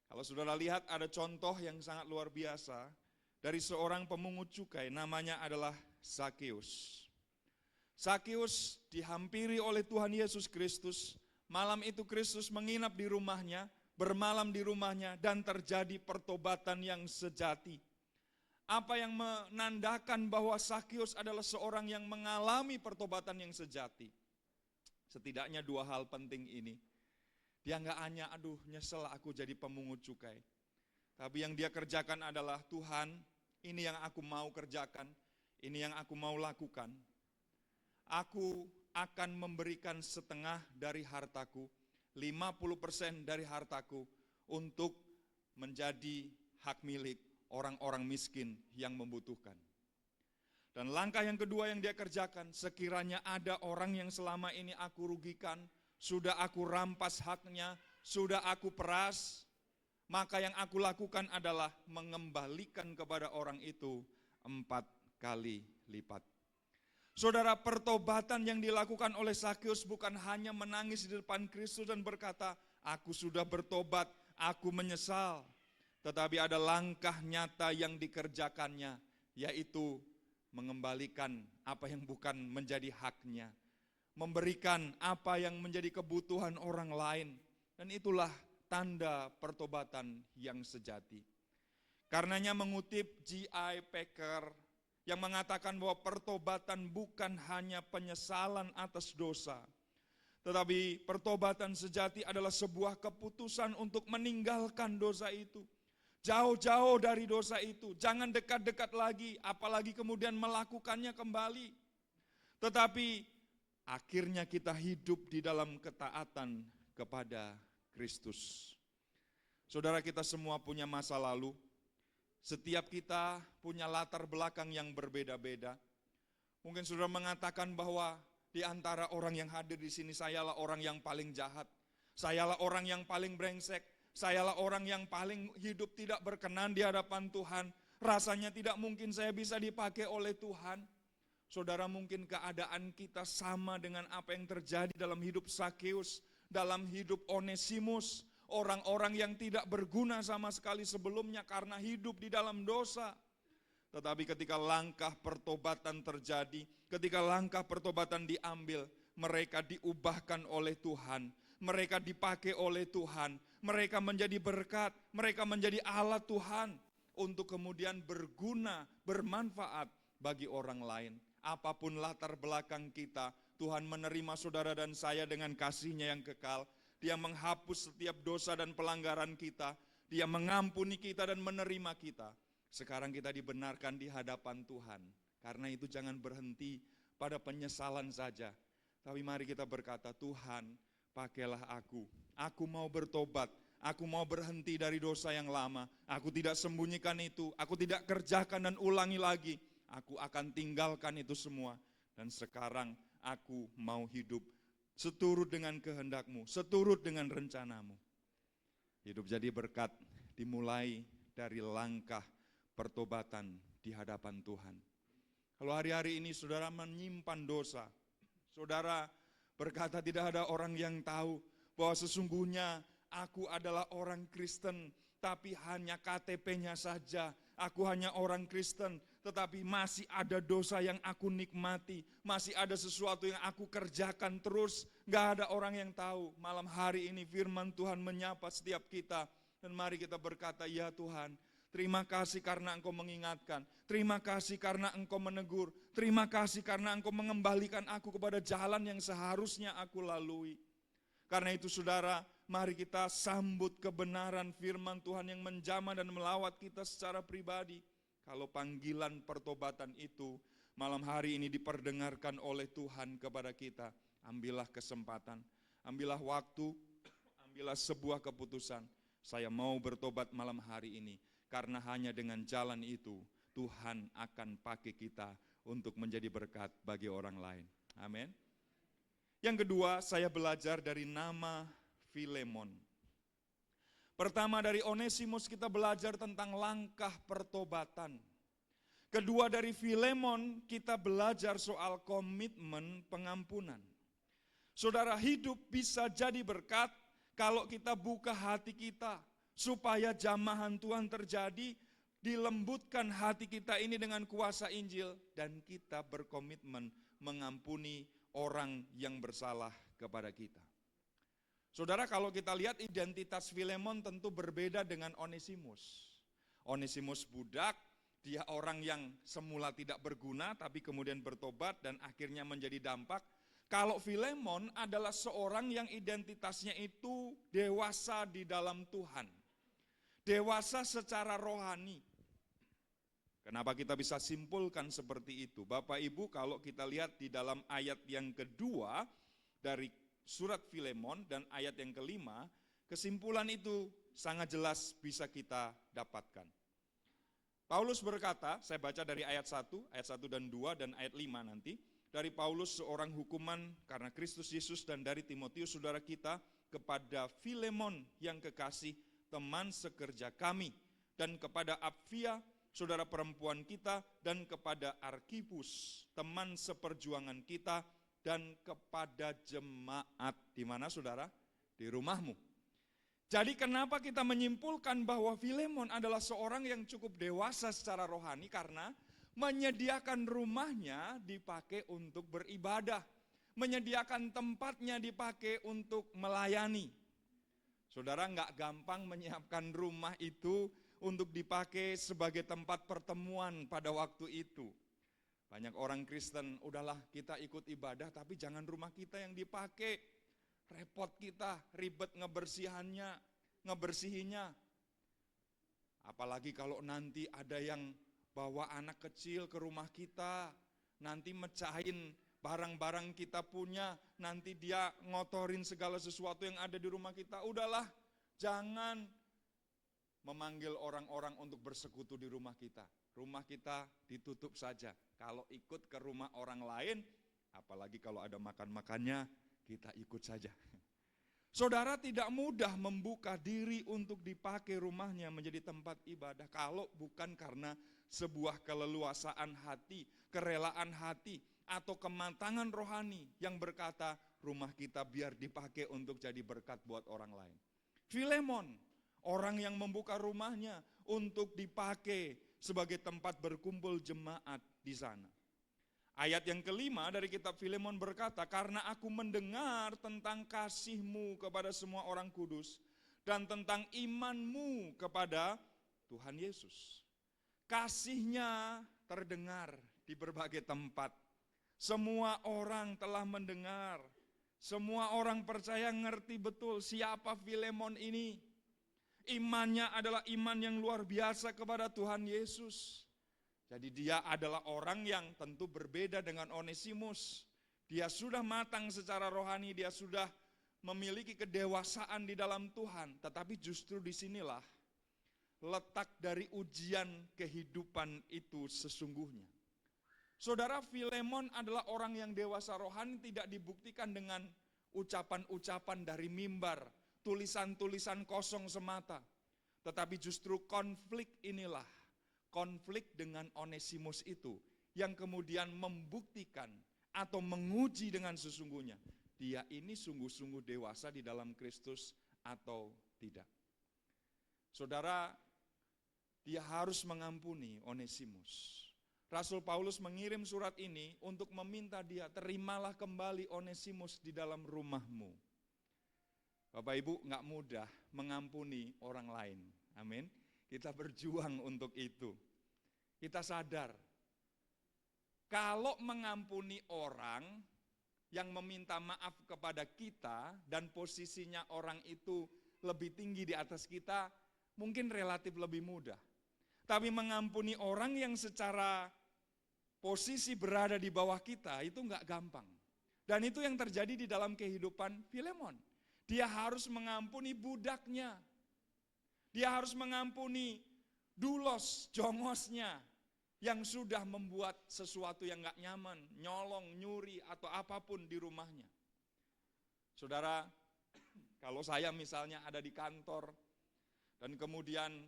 Kalau saudara lihat ada contoh yang sangat luar biasa dari seorang pemungut cukai, namanya adalah Zakeus. Zakeus dihampiri oleh Tuhan Yesus Kristus. Malam itu Kristus menginap di rumahnya, bermalam di rumahnya, dan terjadi pertobatan yang sejati. Apa yang menandakan bahwa Zakeus adalah seorang yang mengalami pertobatan yang sejati? Setidaknya dua hal penting ini. Dia nggak hanya, nyesel aku jadi pemungut cukai. Tapi yang dia kerjakan adalah, Tuhan, ini yang aku mau kerjakan, ini yang aku mau lakukan. Aku akan memberikan setengah dari hartaku, 50% dari hartaku untuk menjadi hak milik orang-orang miskin yang membutuhkan. Dan langkah yang kedua yang dia kerjakan, sekiranya ada orang yang selama ini aku rugikan, sudah aku rampas haknya, sudah aku peras, maka yang aku lakukan adalah mengembalikan kepada orang itu 4 kali lipat. Saudara, pertobatan yang dilakukan oleh Zakeus bukan hanya menangis di depan Kristus dan berkata, aku sudah bertobat, aku menyesal. Tetapi ada langkah nyata yang dikerjakannya, yaitu mengembalikan apa yang bukan menjadi haknya. Memberikan apa yang menjadi kebutuhan orang lain. Dan itulah tanda pertobatan yang sejati. Karenanya mengutip J.I. Packer yang mengatakan bahwa pertobatan bukan hanya penyesalan atas dosa. Tetapi pertobatan sejati adalah sebuah keputusan untuk meninggalkan dosa itu. Jauh-jauh dari dosa itu, jangan dekat-dekat lagi, apalagi kemudian melakukannya kembali. Tetapi akhirnya kita hidup di dalam ketaatan kepada Kristus. Saudara, kita semua punya masa lalu. Setiap kita punya latar belakang yang berbeda-beda. Mungkin saudara mengatakan bahwa di antara orang yang hadir di sini, sayalah orang yang paling jahat. Sayalah orang yang paling brengsek. Sayalah orang yang paling hidup tidak berkenan di hadapan Tuhan. Rasanya tidak mungkin saya bisa dipakai oleh Tuhan. Saudara, mungkin keadaan kita sama dengan apa yang terjadi dalam hidup Zakeus, dalam hidup Onesimus. Orang-orang yang tidak berguna sama sekali sebelumnya karena hidup di dalam dosa. Tetapi ketika langkah pertobatan terjadi, ketika langkah pertobatan diambil, mereka diubahkan oleh Tuhan. Mereka dipakai oleh Tuhan, mereka menjadi berkat, mereka menjadi alat Tuhan untuk kemudian berguna, bermanfaat bagi orang lain. Apapun latar belakang kita, Tuhan menerima saudara dan saya dengan kasih-Nya yang kekal. Dia menghapus setiap dosa dan pelanggaran kita, Dia mengampuni kita dan menerima kita. Sekarang kita dibenarkan di hadapan Tuhan. Karena itu jangan berhenti pada penyesalan saja. Tapi mari kita berkata, Tuhan, pakailah aku Aku mau bertobat. Aku mau berhenti dari dosa yang lama. Aku tidak sembunyikan itu. Aku tidak kerjakan dan ulangi lagi. Aku akan tinggalkan itu semua. Dan sekarang aku mau hidup seturut dengan kehendak-Mu, seturut dengan rencanamu. Hidup jadi berkat dimulai dari langkah pertobatan di hadapan Tuhan. Kalau hari-hari ini saudara menyimpan dosa, saudara berkata tidak ada orang yang tahu bahwa sesungguhnya aku adalah orang Kristen, tapi hanya KTP-nya saja. Aku hanya orang Kristen, tetapi masih ada dosa yang aku nikmati. Masih ada sesuatu yang aku kerjakan terus. Gak ada orang yang tahu. Malam hari ini firman Tuhan menyapa setiap kita. Dan mari kita berkata, ya Tuhan, terima kasih karena Engkau mengingatkan. Terima kasih karena Engkau menegur. Terima kasih karena Engkau mengembalikan aku kepada jalan yang seharusnya aku lalui. Karena itu saudara, mari kita sambut kebenaran firman Tuhan yang menjamah dan melawat kita secara pribadi. Kalau panggilan pertobatan itu malam hari ini diperdengarkan oleh Tuhan kepada kita, ambillah kesempatan, ambillah waktu, ambillah sebuah keputusan. Saya mau bertobat malam hari ini, karena hanya dengan jalan itu Tuhan akan pakai kita untuk menjadi berkat bagi orang lain. Amin. Yang kedua, saya belajar dari nama Filemon. Pertama dari Onesimus kita belajar tentang langkah pertobatan. Kedua dari Filemon kita belajar soal komitmen pengampunan. Saudara, hidup bisa jadi berkat kalau kita buka hati kita supaya jamahan Tuhan terjadi, dilembutkan hati kita ini dengan kuasa Injil dan kita berkomitmen mengampuni orang yang bersalah kepada kita. Saudara, kalau kita lihat identitas Filemon tentu berbeda dengan Onesimus. Onesimus budak, dia orang yang semula tidak berguna tapi kemudian bertobat dan akhirnya menjadi dampak. Kalau Filemon adalah seorang yang identitasnya itu dewasa di dalam Tuhan. Dewasa secara rohani. Kenapa kita bisa simpulkan seperti itu? Bapak Ibu, kalau kita lihat di dalam ayat yang kedua dari surat Filemon dan ayat yang kelima, kesimpulan itu sangat jelas bisa kita dapatkan. Paulus berkata, saya baca dari ayat 1 dan 2 dan ayat 5 nanti. Dari Paulus seorang hukuman karena Kristus Yesus dan dari Timotius saudara kita kepada Filemon yang kekasih, teman sekerja kami, dan kepada Apfia, saudara perempuan kita, dan kepada Arkipus, teman seperjuangan kita, dan kepada jemaat. Di mana saudara? Di rumahmu. Jadi kenapa kita menyimpulkan bahwa Filemon adalah seorang yang cukup dewasa secara rohani? Karena menyediakan rumahnya dipakai untuk beribadah. Menyediakan tempatnya dipakai untuk melayani. Saudara, nggak gampang menyiapkan rumah itu untuk dipakai sebagai tempat pertemuan pada waktu itu. Banyak orang Kristen, udahlah kita ikut ibadah tapi jangan rumah kita yang dipakai. Repot kita, ribet ngebersihinnya. Apalagi kalau nanti ada yang bawa anak kecil ke rumah kita, nanti mecahin barang-barang kita punya, nanti dia ngotorin segala sesuatu yang ada di rumah kita. Udahlah, jangan memanggil orang-orang untuk bersekutu di rumah kita. Rumah kita ditutup saja. Kalau ikut ke rumah orang lain, apalagi kalau ada makan-makannya, kita ikut saja. Saudara, tidak mudah membuka diri untuk dipakai rumahnya menjadi tempat ibadah kalau bukan karena sebuah keleluasaan hati, kerelaan hati, atau kematangan rohani yang berkata rumah kita biar dipakai untuk jadi berkat buat orang lain. Filemon, orang yang membuka rumahnya untuk dipakai sebagai tempat berkumpul jemaat di sana. Ayat yang kelima dari kitab Filemon berkata, karena aku mendengar tentang kasih-Mu kepada semua orang kudus dan tentang iman-Mu kepada Tuhan Yesus. Kasih-Nya terdengar di berbagai tempat. Semua orang telah mendengar. Semua orang percaya ngerti betul siapa Filemon ini. Imannya adalah iman yang luar biasa kepada Tuhan Yesus. Jadi dia adalah orang yang tentu berbeda dengan Onesimus. Dia sudah matang secara rohani, dia sudah memiliki kedewasaan di dalam Tuhan, tetapi justru disinilah letak dari ujian kehidupan itu sesungguhnya. Saudara, Filemon adalah orang yang dewasa rohani tidak dibuktikan dengan ucapan-ucapan dari mimbar, tulisan-tulisan kosong semata. Tetapi justru konflik inilah, konflik dengan Onesimus itu yang kemudian membuktikan atau menguji dengan sesungguhnya. Dia ini sungguh-sungguh dewasa di dalam Kristus atau tidak. Saudara, dia harus mengampuni Onesimus. Rasul Paulus mengirim surat ini untuk meminta dia, terimalah kembali Onesimus di dalam rumahmu. Bapak Ibu, gak mudah mengampuni orang lain. Amin. Kita berjuang untuk itu. Kita sadar, kalau mengampuni orang yang meminta maaf kepada kita dan posisinya orang itu lebih tinggi di atas kita, mungkin relatif lebih mudah. Tapi mengampuni orang yang secara posisi berada di bawah kita itu enggak gampang. Dan itu yang terjadi di dalam kehidupan Filemon. Dia harus mengampuni budaknya. Dia harus mengampuni dulos, jongosnya, yang sudah membuat sesuatu yang gak nyaman, nyolong, nyuri, atau apapun di rumahnya. Saudara, kalau saya misalnya ada di kantor, dan kemudian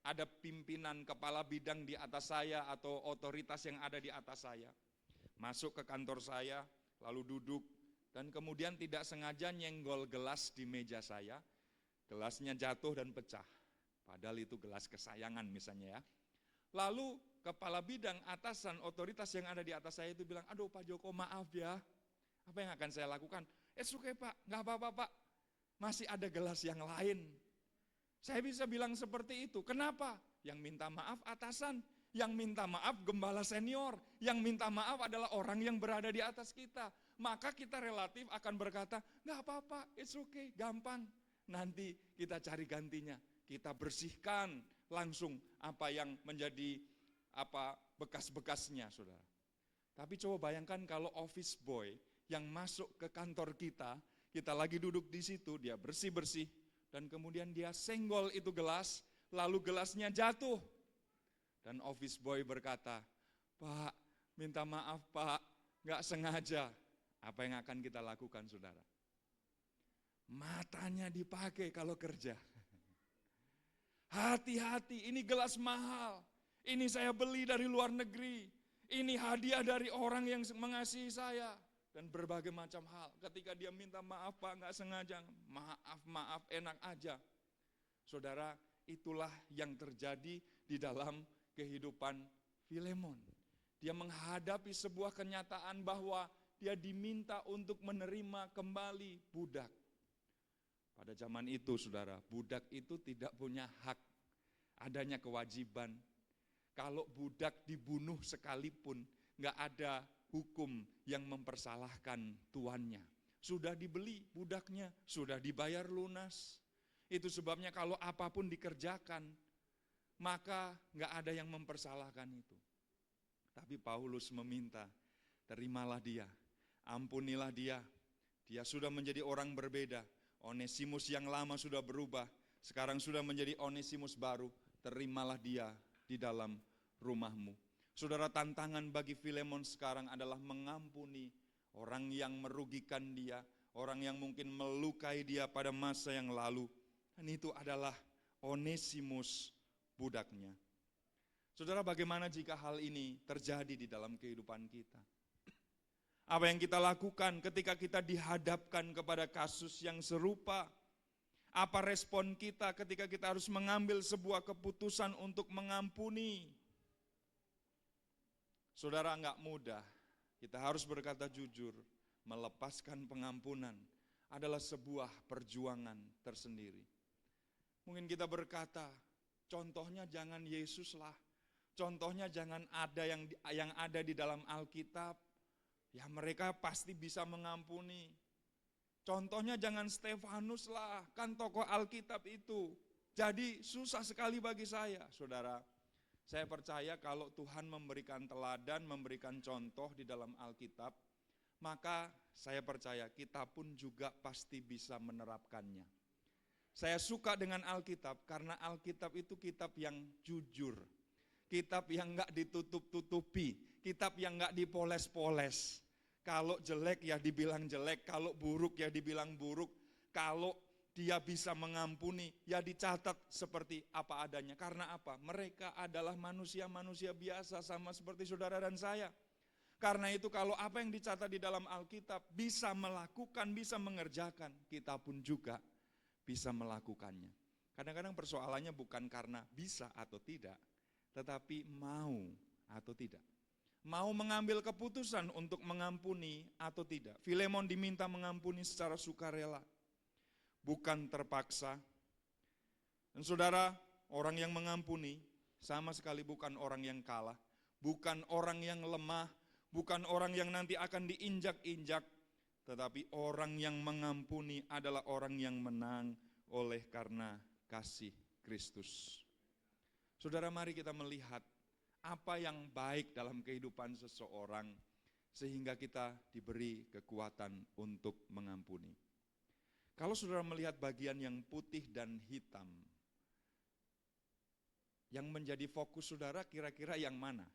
ada pimpinan kepala bidang di atas saya, atau otoritas yang ada di atas saya, masuk ke kantor saya, lalu duduk, dan kemudian tidak sengaja nyenggol gelas di meja saya, gelasnya jatuh dan pecah. Padahal itu gelas kesayangan misalnya ya. Lalu kepala bidang, atasan, otoritas yang ada di atas saya itu bilang, aduh Pak Joko maaf ya, apa yang akan saya lakukan? It's okay Pak, gak apa-apa Pak, masih ada gelas yang lain. Saya bisa bilang seperti itu, kenapa? Yang minta maaf atasan, yang minta maaf gembala senior, yang minta maaf adalah orang yang berada di atas kita. Maka kita relatif akan berkata, gak apa-apa, it's okay, gampang. Nanti kita cari gantinya, kita bersihkan langsung apa yang menjadi bekas-bekasnya, saudara. Tapi coba bayangkan kalau office boy yang masuk ke kantor kita lagi duduk di situ, dia bersih-bersih, dan kemudian dia senggol itu gelas, lalu gelasnya jatuh. Dan office boy berkata, Pak, minta maaf Pak, gak sengaja. Apa yang akan kita lakukan, saudara? Matanya dipakai kalau kerja. Hati-hati, ini gelas mahal. Ini saya beli dari luar negeri. Ini hadiah dari orang yang mengasihi saya. Dan berbagai macam hal. Ketika dia minta maaf Pak, gak sengaja. Maaf, enak aja. Saudara, itulah yang terjadi di dalam kehidupan Filemon. Dia menghadapi sebuah kenyataan bahwa dia diminta untuk menerima kembali budak. Pada zaman itu saudara, budak itu tidak punya hak, adanya kewajiban. Kalau budak dibunuh sekalipun, gak ada hukum yang mempersalahkan tuannya. Sudah dibeli budaknya, sudah dibayar lunas. Itu sebabnya kalau apapun dikerjakan, maka gak ada yang mempersalahkan itu. Tapi Paulus meminta, terimalah dia, ampunilah dia. Dia sudah menjadi orang berbeda. Onesimus yang lama sudah berubah, sekarang sudah menjadi Onesimus baru. Terimalah dia di dalam rumahmu. Saudara, tantangan bagi Filemon sekarang adalah mengampuni orang yang merugikan dia, orang yang mungkin melukai dia pada masa yang lalu. Dan itu adalah Onesimus budaknya. Saudara, bagaimana jika hal ini terjadi di dalam kehidupan kita? Apa yang kita lakukan ketika kita dihadapkan kepada kasus yang serupa? Apa respon kita ketika kita harus mengambil sebuah keputusan untuk mengampuni? Saudara, enggak mudah. Kita harus berkata jujur, melepaskan pengampunan adalah sebuah perjuangan tersendiri. Mungkin kita berkata, contohnya jangan Yesus lah. Contohnya jangan ada yang ada di dalam Alkitab. Ya mereka pasti bisa mengampuni. Contohnya jangan Stefanus lah, kan tokoh Alkitab itu. Jadi susah sekali bagi saya. Saudara, saya percaya kalau Tuhan memberikan teladan, memberikan contoh di dalam Alkitab, maka saya percaya kita pun juga pasti bisa menerapkannya. Saya suka dengan Alkitab karena Alkitab itu kitab yang jujur, kitab yang enggak ditutup-tutupi, kitab yang enggak dipoles-poles. Kalau jelek ya dibilang jelek, kalau buruk ya dibilang buruk, kalau dia bisa mengampuni, ya dicatat seperti apa adanya. Karena apa? Mereka adalah manusia-manusia biasa sama seperti saudara dan saya. Karena itu kalau apa yang dicatat di dalam Alkitab bisa melakukan, bisa mengerjakan, kita pun juga bisa melakukannya. Kadang-kadang persoalannya bukan karena bisa atau tidak, tetapi mau atau tidak. Mau mengambil keputusan untuk mengampuni atau tidak. Filemon diminta mengampuni secara sukarela, bukan terpaksa. Dan saudara, orang yang mengampuni sama sekali bukan orang yang kalah, bukan orang yang lemah, bukan orang yang nanti akan diinjak-injak, tetapi orang yang mengampuni adalah orang yang menang oleh karena kasih Kristus. Saudara, mari kita melihat apa yang baik dalam kehidupan seseorang sehingga kita diberi kekuatan untuk mengampuni. Kalau saudara melihat bagian yang putih dan hitam, yang menjadi fokus saudara kira-kira yang mana?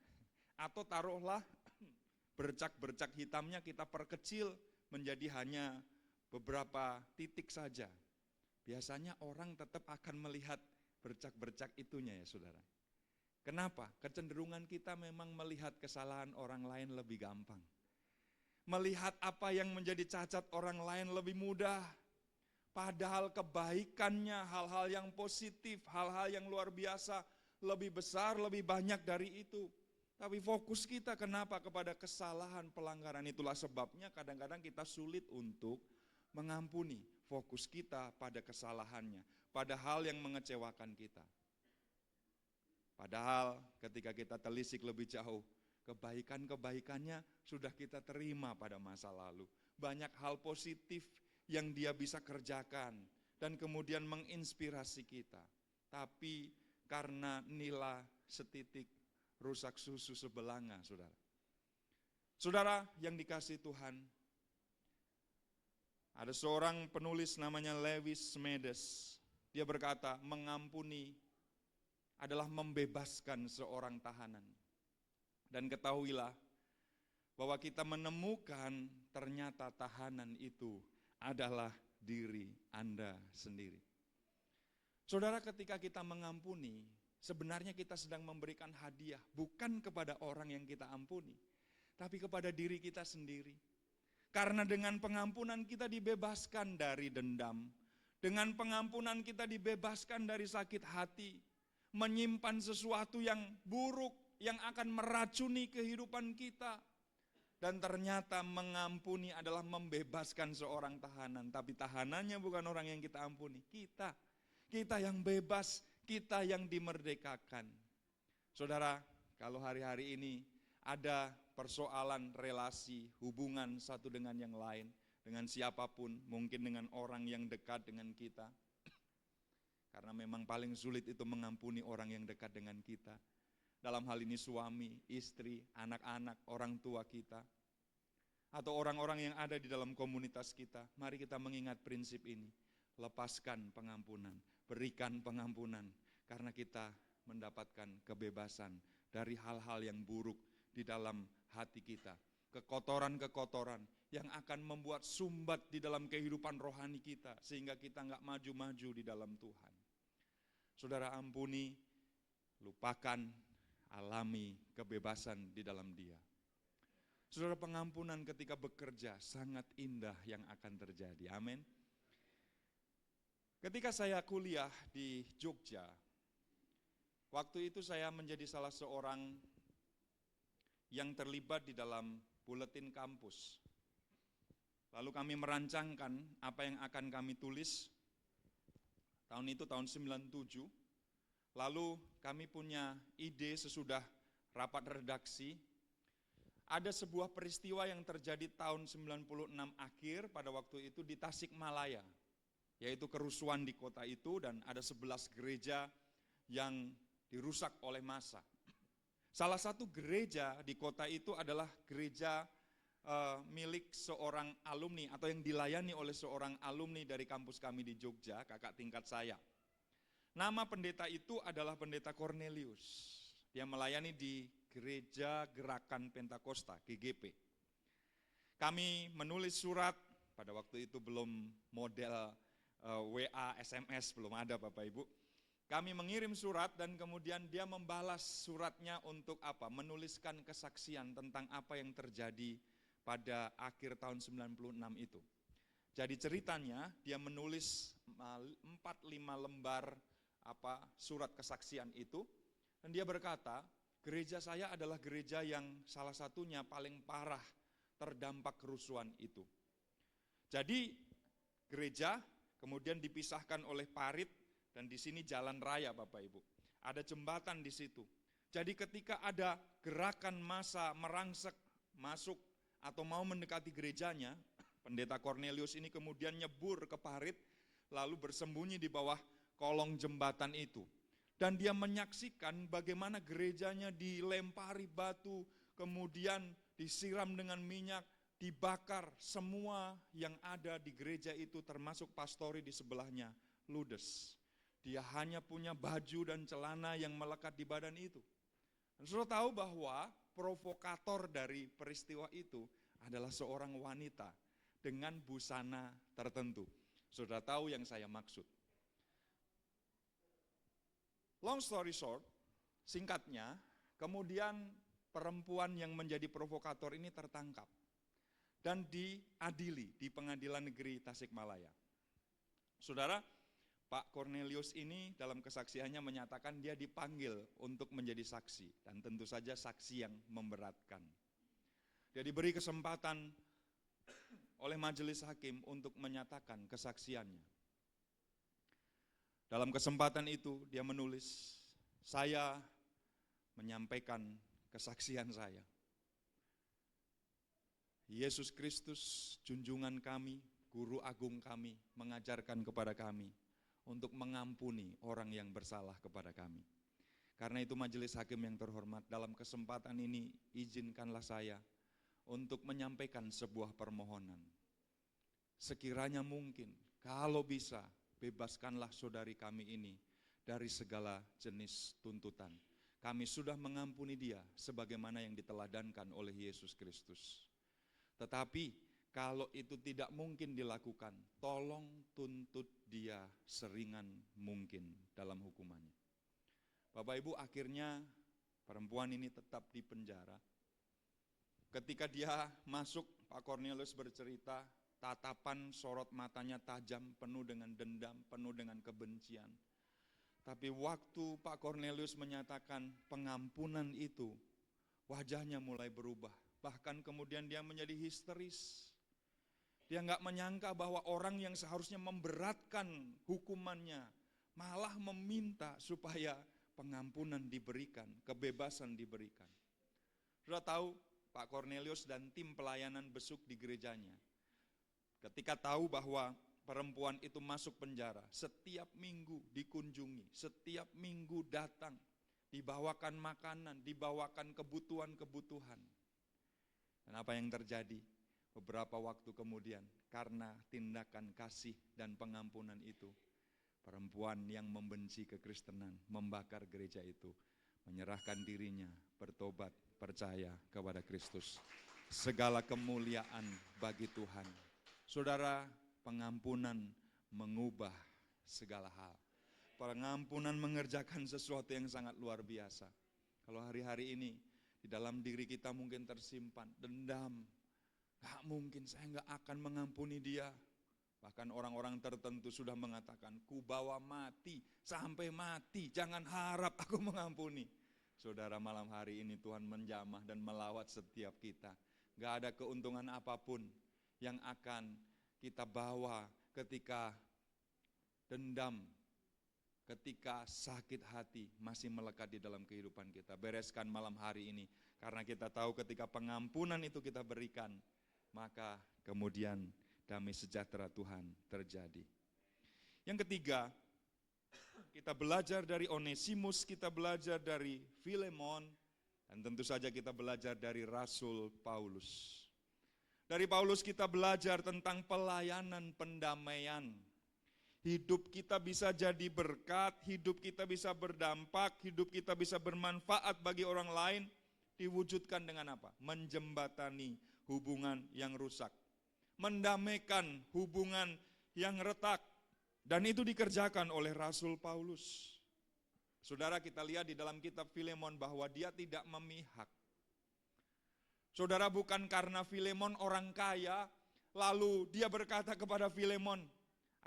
Atau taruhlah bercak-bercak hitamnya kita perkecil menjadi hanya beberapa titik saja. Biasanya orang tetap akan melihat bercak-bercak itunya ya saudara. Kenapa? Kecenderungan kita memang melihat kesalahan orang lain lebih gampang. Melihat apa yang menjadi cacat orang lain lebih mudah. Padahal kebaikannya, hal-hal yang positif, hal-hal yang luar biasa, lebih besar, lebih banyak dari itu. Tapi fokus kita kenapa kepada kesalahan, pelanggaran, itulah sebabnya kadang-kadang kita sulit untuk mengampuni. Fokus kita pada kesalahannya, pada hal yang mengecewakan kita. Padahal ketika kita telisik lebih jauh, kebaikan-kebaikannya sudah kita terima pada masa lalu. Banyak hal positif yang dia bisa kerjakan dan kemudian menginspirasi kita. Tapi karena nila setitik rusak susu sebelanga, saudara. Saudara yang dikasihi Tuhan, ada seorang penulis namanya Lewis Smedes. Dia berkata, mengampuni adalah membebaskan seorang tahanan. Dan ketahuilah bahwa kita menemukan ternyata tahanan itu adalah diri Anda sendiri. Saudara, ketika kita mengampuni, sebenarnya kita sedang memberikan hadiah bukan kepada orang yang kita ampuni, tapi kepada diri kita sendiri. Karena dengan pengampunan kita dibebaskan dari dendam, dengan pengampunan kita dibebaskan dari sakit hati, menyimpan sesuatu yang buruk yang akan meracuni kehidupan kita. Dan ternyata mengampuni adalah membebaskan seorang tahanan. Tapi tahanannya bukan orang yang kita ampuni, kita. Kita yang bebas, kita yang dimerdekakan. Saudara, kalau hari-hari ini ada persoalan relasi, hubungan satu dengan yang lain, dengan siapapun, mungkin dengan orang yang dekat dengan kita. Karena memang paling sulit itu mengampuni orang yang dekat dengan kita. Dalam hal ini suami, istri, anak-anak, orang tua kita, atau orang-orang yang ada di dalam komunitas kita. Mari kita mengingat prinsip ini. Lepaskan pengampunan, berikan pengampunan, karena kita mendapatkan kebebasan dari hal-hal yang buruk di dalam hati kita. Kekotoran-kekotoran yang akan membuat sumbat di dalam kehidupan rohani kita, sehingga kita nggak maju-maju di dalam Tuhan. Saudara, ampuni, lupakan, alami kebebasan di dalam Dia. Saudara, pengampunan ketika bekerja sangat indah yang akan terjadi. Amin. Ketika saya kuliah di Jogja, waktu itu saya menjadi salah seorang yang terlibat di dalam buletin kampus. Lalu kami merancangkan apa yang akan kami tulis. Tahun itu tahun 97. Lalu kami punya ide sesudah rapat redaksi. Ada sebuah peristiwa yang terjadi tahun 96 akhir pada waktu itu di Tasikmalaya. Yaitu kerusuhan di kota itu dan ada 11 gereja yang dirusak oleh massa. Salah satu gereja di kota itu adalah gereja milik seorang alumni atau yang dilayani oleh seorang alumni dari kampus kami di Jogja, kakak tingkat saya. Nama pendeta itu adalah Pendeta Cornelius. Dia melayani di Gereja Gerakan Pentakosta, GGP. Kami menulis surat, pada waktu itu belum model WA, SMS, belum ada Bapak Ibu. Kami mengirim surat dan kemudian dia membalas suratnya untuk apa? Menuliskan kesaksian tentang apa yang terjadi pada akhir tahun 96 itu. Jadi ceritanya dia menulis 4-5 lembar surat kesaksian itu dan dia berkata, gereja saya adalah gereja yang salah satunya paling parah terdampak kerusuhan itu. Jadi gereja kemudian dipisahkan oleh parit dan di sini jalan raya Bapak Ibu. Ada jembatan di situ. Jadi ketika ada gerakan massa merangsek masuk atau mau mendekati gerejanya, Pendeta Cornelius ini kemudian nyebur ke parit lalu bersembunyi di bawah kolong jembatan itu. Dan dia menyaksikan bagaimana gerejanya dilempari batu, kemudian disiram dengan minyak, dibakar, semua yang ada di gereja itu termasuk pastori di sebelahnya ludes. Dia hanya punya baju dan celana yang melekat di badan itu. Dan saudara tahu bahwa provokator dari peristiwa itu adalah seorang wanita dengan busana tertentu. Saudara tahu yang saya maksud. Long story short, singkatnya, kemudian perempuan yang menjadi provokator ini tertangkap dan diadili di Pengadilan Negeri Tasikmalaya. Saudara, Pak Cornelius ini dalam kesaksiannya menyatakan dia dipanggil untuk menjadi saksi dan tentu saja saksi yang memberatkan. Dia diberi kesempatan oleh majelis hakim untuk menyatakan kesaksiannya. Dalam kesempatan itu dia menulis, saya menyampaikan kesaksian saya. Yesus Kristus, junjungan kami, guru agung kami, mengajarkan kepada kami untuk mengampuni orang yang bersalah kepada kami. Karena itu majelis hakim yang terhormat, dalam kesempatan ini izinkanlah saya untuk menyampaikan sebuah permohonan. Sekiranya mungkin, kalau bisa, bebaskanlah saudari kami ini dari segala jenis tuntutan. Kami sudah mengampuni dia sebagaimana yang diteladankan oleh Yesus Kristus. Tetapi kalau itu tidak mungkin dilakukan, tolong tuntut dia seringan mungkin dalam hukumannya. Bapak Ibu, akhirnya perempuan ini tetap di penjara. Ketika dia masuk, Pak Cornelius bercerita, tatapan sorot matanya tajam, penuh dengan dendam, penuh dengan kebencian. Tapi waktu Pak Cornelius menyatakan pengampunan itu, wajahnya mulai berubah. Bahkan kemudian dia menjadi histeris. Dia nggak menyangka bahwa orang yang seharusnya memberatkan hukumannya malah meminta supaya pengampunan diberikan, kebebasan diberikan. Sudah tahu Pak Cornelius dan tim pelayanan besuk di gerejanya. Ketika tahu bahwa perempuan itu masuk penjara, setiap minggu dikunjungi, setiap minggu datang, dibawakan makanan, dibawakan kebutuhan-kebutuhan. Dan apa yang terjadi? Beberapa waktu kemudian, karena tindakan kasih dan pengampunan itu, perempuan yang membenci kekristenan, membakar gereja itu, menyerahkan dirinya, bertobat, percaya kepada Kristus. Segala kemuliaan bagi Tuhan. Saudara, pengampunan mengubah segala hal. Pengampunan mengerjakan sesuatu yang sangat luar biasa. Kalau hari-hari ini, di dalam diri kita mungkin tersimpan dendam, gak mungkin, saya gak akan mengampuni dia. Bahkan orang-orang tertentu sudah mengatakan, ku bawa mati, sampai mati, jangan harap aku mengampuni. Saudara, malam hari ini Tuhan menjamah dan melawat setiap kita. Gak ada keuntungan apapun yang akan kita bawa ketika dendam, ketika sakit hati masih melekat di dalam kehidupan kita. Bereskan malam hari ini, karena kita tahu ketika pengampunan itu kita berikan, maka kemudian damai sejahtera Tuhan terjadi. Yang ketiga, kita belajar dari Onesimus, kita belajar dari Filemon, dan tentu saja kita belajar dari Rasul Paulus. Dari Paulus kita belajar tentang pelayanan pendamaian. Hidup kita bisa jadi berkat, hidup kita bisa berdampak, hidup kita bisa bermanfaat bagi orang lain. Diwujudkan dengan apa? Menjembatani hubungan yang rusak. Mendamaikan hubungan yang retak. Dan itu dikerjakan oleh Rasul Paulus. Saudara, kita lihat di dalam kitab Filemon bahwa dia tidak memihak. Saudara, bukan karena Filemon orang kaya, lalu dia berkata kepada Filemon,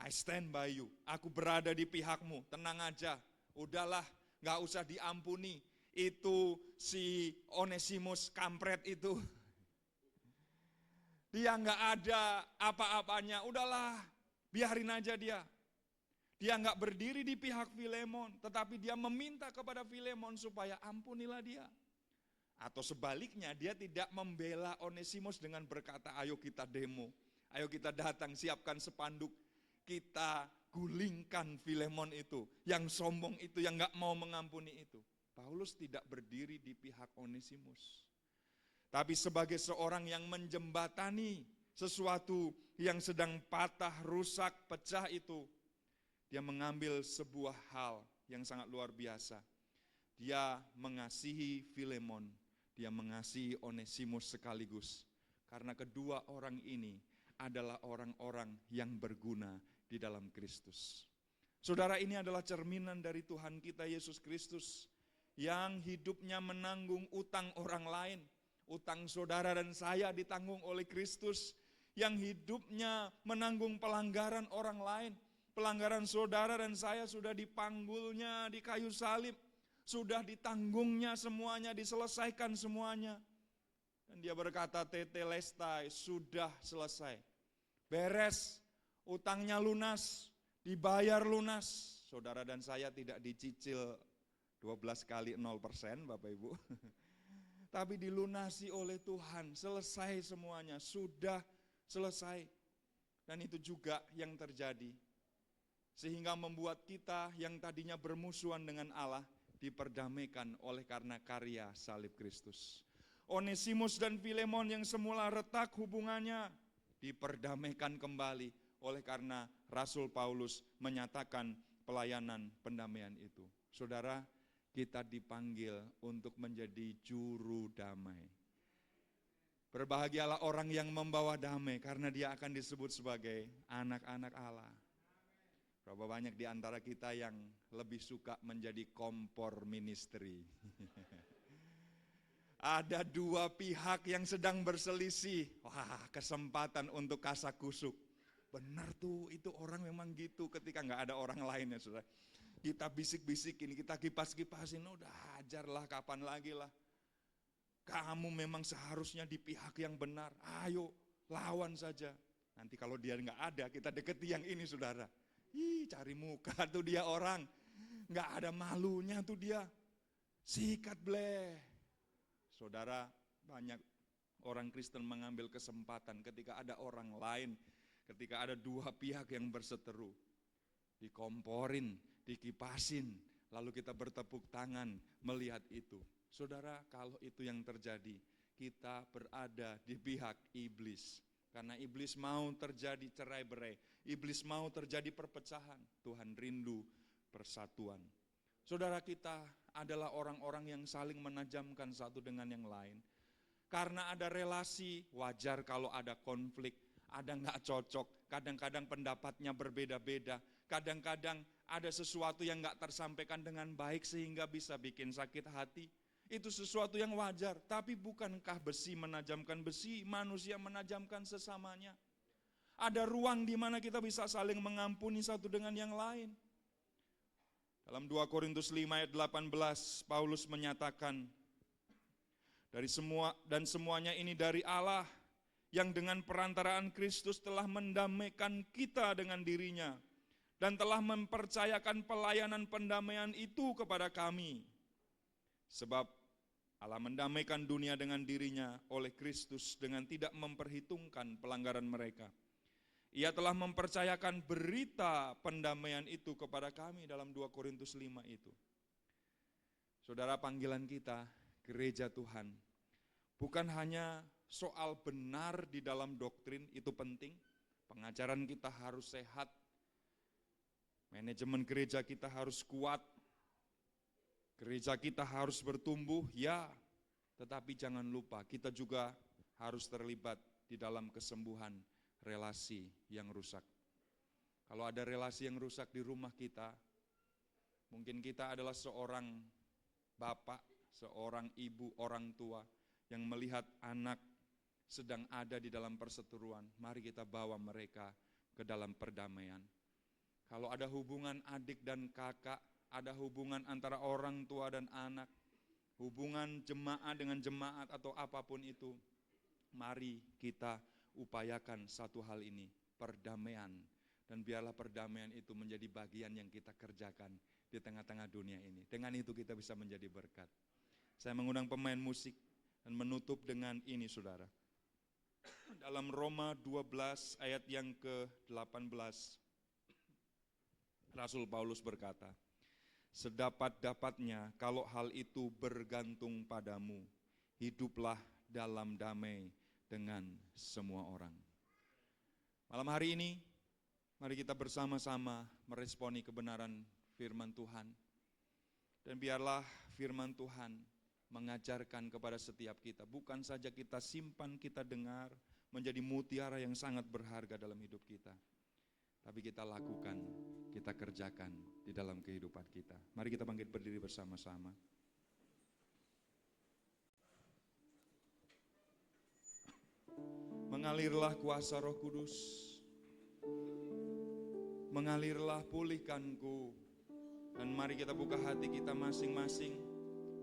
I stand by you, aku berada di pihakmu, tenang aja, udahlah, gak usah diampuni. Itu si Onesimus kampret itu. Dia gak ada apa-apanya, udahlah, biarin aja dia. Dia gak berdiri di pihak Filemon, tetapi dia meminta kepada Filemon supaya ampunilah dia. Atau sebaliknya, dia tidak membela Onesimus dengan berkata, ayo kita demo, ayo kita datang, siapkan spanduk, kita gulingkan Filemon itu, yang sombong itu, yang gak mau mengampuni itu. Paulus tidak berdiri di pihak Onesimus. Tapi sebagai seorang yang menjembatani sesuatu yang sedang patah, rusak, pecah itu, dia mengambil sebuah hal yang sangat luar biasa. Dia mengasihi Filemon, dia mengasihi Onesimus sekaligus. Karena kedua orang ini adalah orang-orang yang berguna di dalam Kristus. Saudara, ini adalah cerminan dari Tuhan kita Yesus Kristus yang hidupnya menanggung utang orang lain. Utang saudara dan saya ditanggung oleh Kristus, yang hidupnya menanggung pelanggaran orang lain. Pelanggaran saudara dan saya sudah dipanggulnya di kayu salib, sudah ditanggungnya semuanya, diselesaikan semuanya. Dan dia berkata, tetelestai, sudah selesai. Beres, utangnya lunas, dibayar lunas. Saudara dan saya tidak dicicil 12 kali 0%, Bapak Ibu. Tapi dilunasi oleh Tuhan, selesai semuanya, sudah selesai. Dan itu juga yang terjadi. Sehingga membuat kita yang tadinya bermusuhan dengan Allah diperdamaikan oleh karena karya salib Kristus. Onesimus dan Filemon yang semula retak hubungannya diperdamaikan kembali oleh karena Rasul Paulus menyatakan pelayanan pendamaian itu. Saudara, kita dipanggil untuk menjadi juru damai. Berbahagialah orang yang membawa damai karena dia akan disebut sebagai anak-anak Allah. Berapa banyak di antara kita yang lebih suka menjadi kompor ministry. Ada dua pihak yang sedang berselisih. Wah, kesempatan untuk kasakusuk. Benar tuh, itu orang memang gitu ketika nggak ada orang lain ya saudara. Kita bisik-bisikin, kita kipas-kipasin, udah ajarlah kapan lagi lah. Kamu memang seharusnya di pihak yang benar, ayo lawan saja. Nanti kalau dia nggak ada, kita deketi yang ini saudara. Cari muka tuh dia orang, nggak ada malunya tuh dia, sikat bleh. Saudara, banyak orang Kristen mengambil kesempatan ketika ada orang lain, ketika ada dua pihak yang berseteru, dikomporin, dikipasin, lalu kita bertepuk tangan melihat itu. Saudara, kalau itu yang terjadi, kita berada di pihak iblis. Karena iblis mau terjadi cerai-berai, iblis mau terjadi perpecahan. Tuhan rindu persatuan. Saudara, kita adalah orang-orang yang saling menajamkan satu dengan yang lain. Karena ada relasi, wajar kalau ada konflik, ada nggak cocok, kadang-kadang pendapatnya berbeda-beda, kadang-kadang ada sesuatu yang nggak tersampaikan dengan baik sehingga bisa bikin sakit hati. Itu sesuatu yang wajar, tapi bukankah besi menajamkan besi, manusia menajamkan sesamanya? Ada ruang di mana kita bisa saling mengampuni satu dengan yang lain. Dalam 2 Korintus 5 ayat 18, Paulus menyatakan, semuanya ini dari Allah, yang dengan perantaraan Kristus telah mendamaikan kita dengan dirinya, dan telah mempercayakan pelayanan pendamaian itu kepada kami. Sebab Allah mendamaikan dunia dengan dirinya oleh Kristus dengan tidak memperhitungkan pelanggaran mereka. Ia telah mempercayakan berita pendamaian itu kepada kami dalam 2 Korintus 5 itu. Saudara, panggilan kita, gereja Tuhan, bukan hanya soal benar di dalam doktrin itu penting. Pengajaran kita harus sehat. Manajemen gereja kita harus kuat. Gereja kita harus bertumbuh, ya. Tetapi jangan lupa kita juga harus terlibat di dalam kesembuhan relasi yang rusak. Kalau ada relasi yang rusak di rumah kita, mungkin kita adalah seorang bapak, seorang ibu, orang tua yang melihat anak sedang ada di dalam perseteruan. Mari kita bawa mereka ke dalam perdamaian. Kalau ada hubungan adik dan kakak, ada hubungan antara orang tua dan anak, hubungan jemaat dengan jemaat atau apapun itu, mari kita upayakan satu hal ini, perdamaian. Dan biarlah perdamaian itu menjadi bagian yang kita kerjakan di tengah-tengah dunia ini. Dengan itu kita bisa menjadi berkat. Saya mengundang pemain musik dan menutup dengan ini, saudara. Dalam Roma 12 ayat yang ke-18, Rasul Paulus berkata, sedapat-dapatnya kalau hal itu bergantung padamu, hiduplah dalam damai dengan semua orang. Malam hari ini, mari kita bersama-sama meresponi kebenaran firman Tuhan. Dan biarlah firman Tuhan mengajarkan kepada setiap kita. Bukan saja kita simpan, kita dengar, menjadi mutiara yang sangat berharga dalam hidup kita. Tapi kita lakukan, kita kerjakan di dalam kehidupan kita. Mari kita bangkit berdiri bersama-sama. Mengalirlah kuasa Roh Kudus. Mengalirlah, pulihkanku. Dan mari kita buka hati kita masing-masing,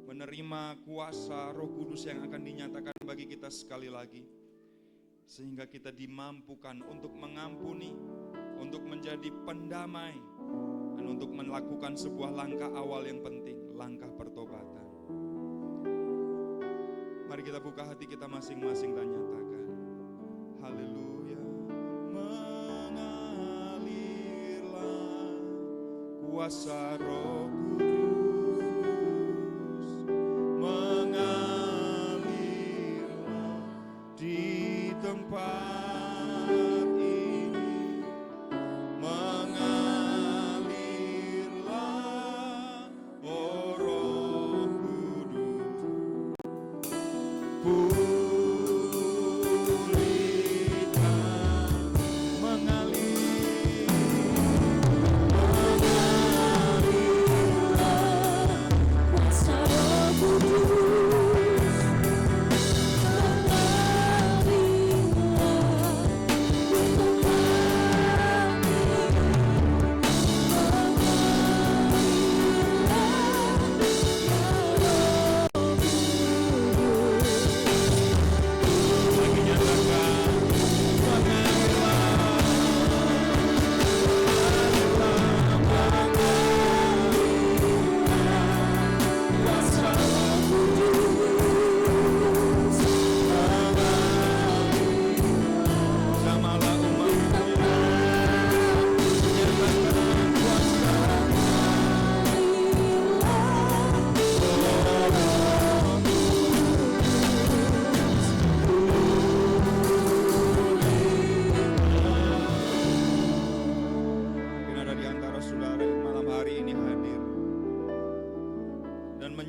menerima kuasa Roh Kudus yang akan dinyatakan bagi kita sekali lagi. Sehingga kita dimampukan untuk mengampuni, untuk menjadi pendamai, dan untuk melakukan sebuah langkah awal yang penting, langkah pertobatan. Mari kita buka hati kita masing-masing dan nyatakan, haleluya. Mengalirlah kuasa Roh Kudus, mengalirlah di tempat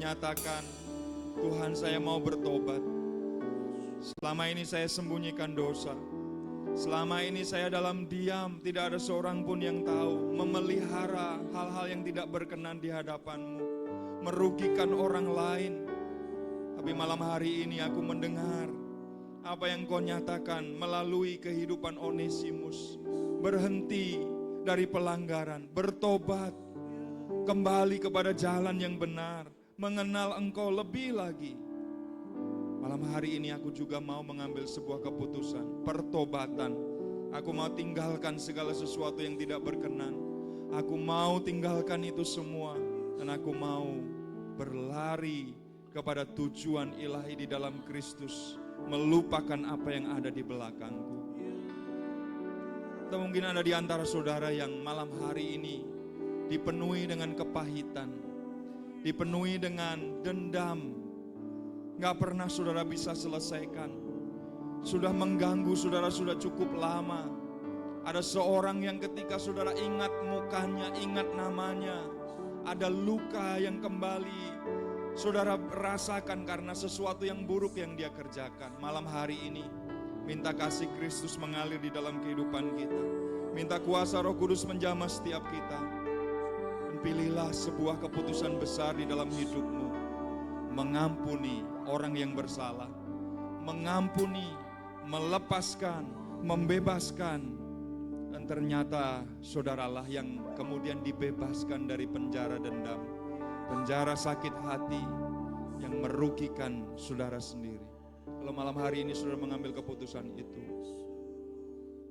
menyatakan, Tuhan, saya mau bertobat. Selama ini saya sembunyikan dosa. Selama ini saya dalam diam, tidak ada seorang pun yang tahu, memelihara hal-hal yang tidak berkenan di hadapan-Mu, merugikan orang lain. Tapi malam hari ini aku mendengar apa yang Kau nyatakan melalui kehidupan Onesimus. Berhenti dari pelanggaran, bertobat, kembali kepada jalan yang benar, mengenal Engkau lebih lagi. Malam hari ini aku juga mau mengambil sebuah keputusan, pertobatan. Aku mau tinggalkan segala sesuatu yang tidak berkenan. Aku mau tinggalkan itu semua, dan aku mau berlari kepada tujuan ilahi di dalam Kristus, melupakan apa yang ada di belakangku. Atau mungkin ada di antara saudara yang malam hari ini dipenuhi dengan kepahitan, dipenuhi dengan dendam, gak pernah saudara bisa selesaikan. sudah mengganggu saudara sudah cukup lama. Ada seorang yang ketika saudara ingat mukanya, ingat namanya, ada luka yang kembali saudara rasakan karena sesuatu yang buruk yang dia kerjakan. Malam hari ini, minta kasih Kristus mengalir di dalam kehidupan kita. Minta kuasa Roh Kudus menjamah setiap kita. Dan pilihlah sebuah keputusan besar di dalam hidupmu. Mengampuni orang yang bersalah. Mengampuni, melepaskan, membebaskan. Dan ternyata saudaralah yang kemudian dibebaskan dari penjara dendam. Penjara sakit hati yang merugikan saudara sendiri. Kalau malam hari ini saudara mengambil keputusan itu,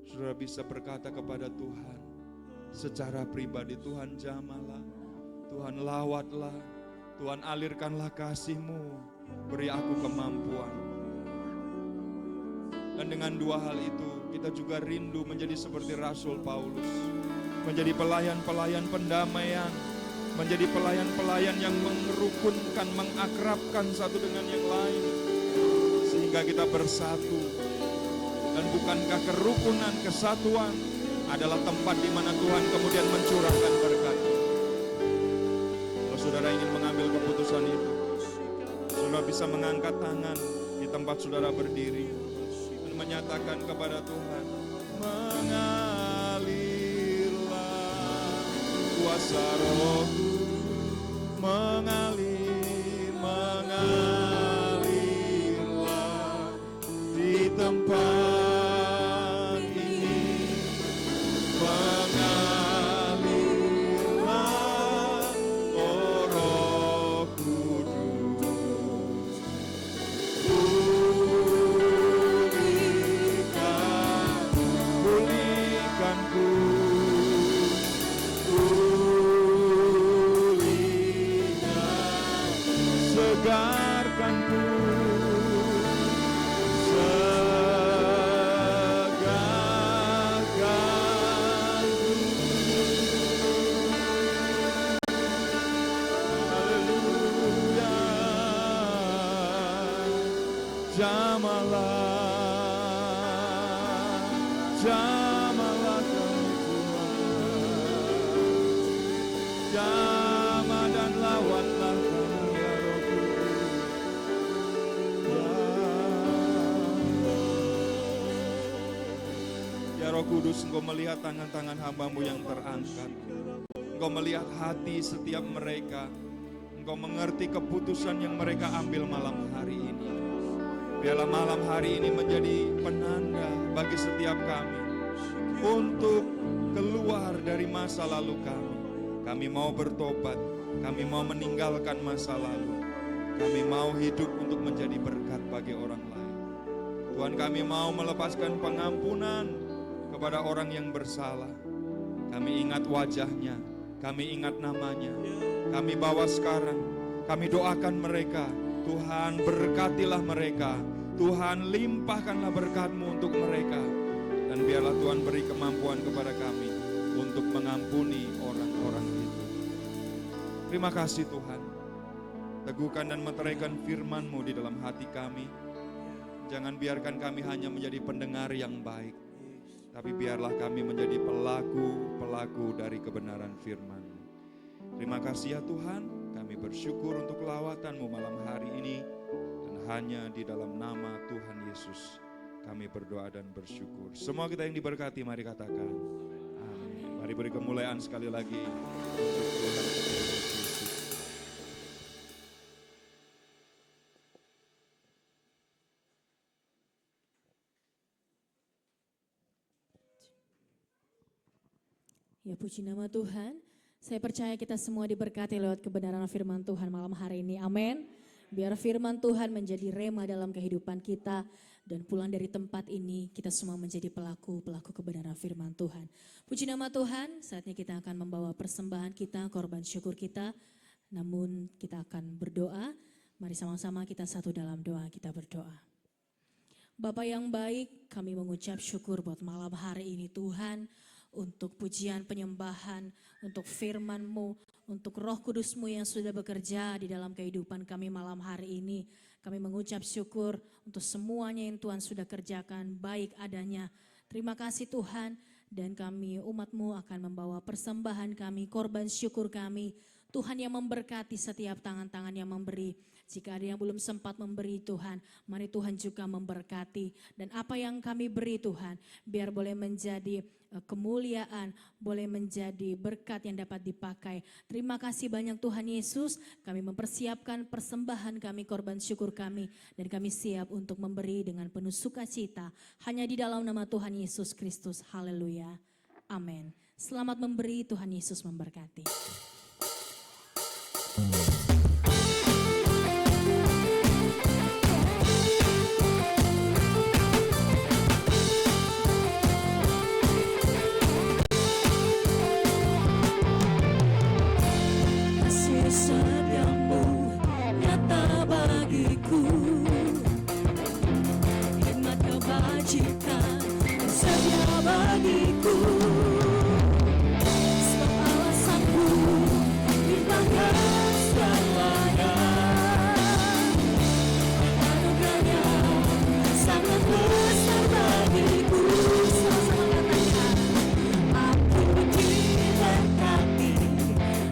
saudara bisa berkata kepada Tuhan secara pribadi, Tuhan jamahlah, Tuhan lawatlah, Tuhan alirkanlah kasih-Mu, beri aku kemampuan. Dan dengan dua hal itu kita juga rindu menjadi seperti Rasul Paulus, menjadi pelayan-pelayan pendamaian, menjadi pelayan-pelayan yang mengerukunkan, mengakrabkan satu dengan yang lain, sehingga kita bersatu. Dan bukankah kerukunan, kesatuan adalah tempat di mana Tuhan kemudian mencurahkan berkat. Kalau saudara ingin mengambil keputusan itu, saudara bisa mengangkat tangan di tempat saudara berdiri dan menyatakan kepada Tuhan, mengalirlah kuasa Roh, mengalirlah di tempat ini, mengalirlah oh Roh Kudus, pulihkanku, segarkanku, segarkanku. Haleluya. Jamahlah, jamahlah kami Tuhan. Jamah dan lawatlah kami ya Roh Kudus. Ya Roh Kudus, Engkau melihat tangan-tangan hamba-Mu yang terangkat. Engkau melihat hati setiap mereka. Engkau mengerti keputusan yang mereka ambil malam hari ini. Biarlah malam hari ini menjadi penanda bagi setiap kami untuk keluar dari masa lalu kami. Kami mau bertobat, kami mau meninggalkan masa lalu. Kami mau hidup untuk menjadi berkat bagi orang lain. Tuhan, kami mau melepaskan pengampunan kepada orang yang bersalah. Kami ingat wajahnya, kami ingat namanya. Kami bawa sekarang, kami doakan mereka. Tuhan, berkatilah mereka. Tuhan, limpahkanlah berkat-Mu untuk mereka. Dan biarlah Tuhan beri kemampuan kepada kami untuk mengampuni orang-orang itu. Terima kasih Tuhan. Teguhkan dan meteraikan firman-Mu di dalam hati kami. Jangan biarkan kami hanya menjadi pendengar yang baik, tapi biarlah kami menjadi pelaku-pelaku dari kebenaran firman-Mu. Terima kasih ya Tuhan. Kami bersyukur untuk lawatan-Mu malam hari ini. Dan hanya di dalam nama Tuhan Yesus kami berdoa dan bersyukur. Semua kita yang diberkati, mari katakan amin. Mari beri kemuliaan sekali lagi untuk Tuhan Yesus. Ya, puji nama Tuhan. Saya percaya kita semua diberkati lewat kebenaran firman Tuhan malam hari ini. Amin. Biar firman Tuhan menjadi rema dalam kehidupan kita. Dan pulang dari tempat ini kita semua menjadi pelaku-pelaku kebenaran firman Tuhan. Puji nama Tuhan, saatnya kita akan membawa persembahan kita, korban syukur kita. Namun kita akan berdoa. Mari sama-sama kita satu dalam doa, kita berdoa. Bapa yang baik, kami mengucap syukur buat malam hari ini Tuhan. Untuk pujian penyembahan, untuk firman-Mu, untuk Roh Kudus-Mu yang sudah bekerja di dalam kehidupan kami malam hari ini. Kami mengucap syukur untuk semuanya yang Tuhan sudah kerjakan baik adanya. Terima kasih Tuhan, dan kami umat-Mu akan membawa persembahan kami, korban syukur kami. Tuhan yang memberkati setiap tangan-tangan yang memberi. Jika ada yang belum sempat memberi Tuhan, mari Tuhan juga memberkati. Dan apa yang kami beri Tuhan, biar boleh menjadi kemuliaan, boleh menjadi berkat yang dapat dipakai. Terima kasih banyak Tuhan Yesus, kami mempersiapkan persembahan kami, korban syukur kami. Dan kami siap untuk memberi dengan penuh sukacita, hanya di dalam nama Tuhan Yesus Kristus. Haleluya. Amin. Selamat memberi, Tuhan Yesus memberkati. Kasih setiamu nyata bagiku, hikmat kebajikan setia bagiku. Sebab alasanku limpahkan segalanya, anugerahnya sangat besar bagiku. Sama-sama katakan, aku diberkati,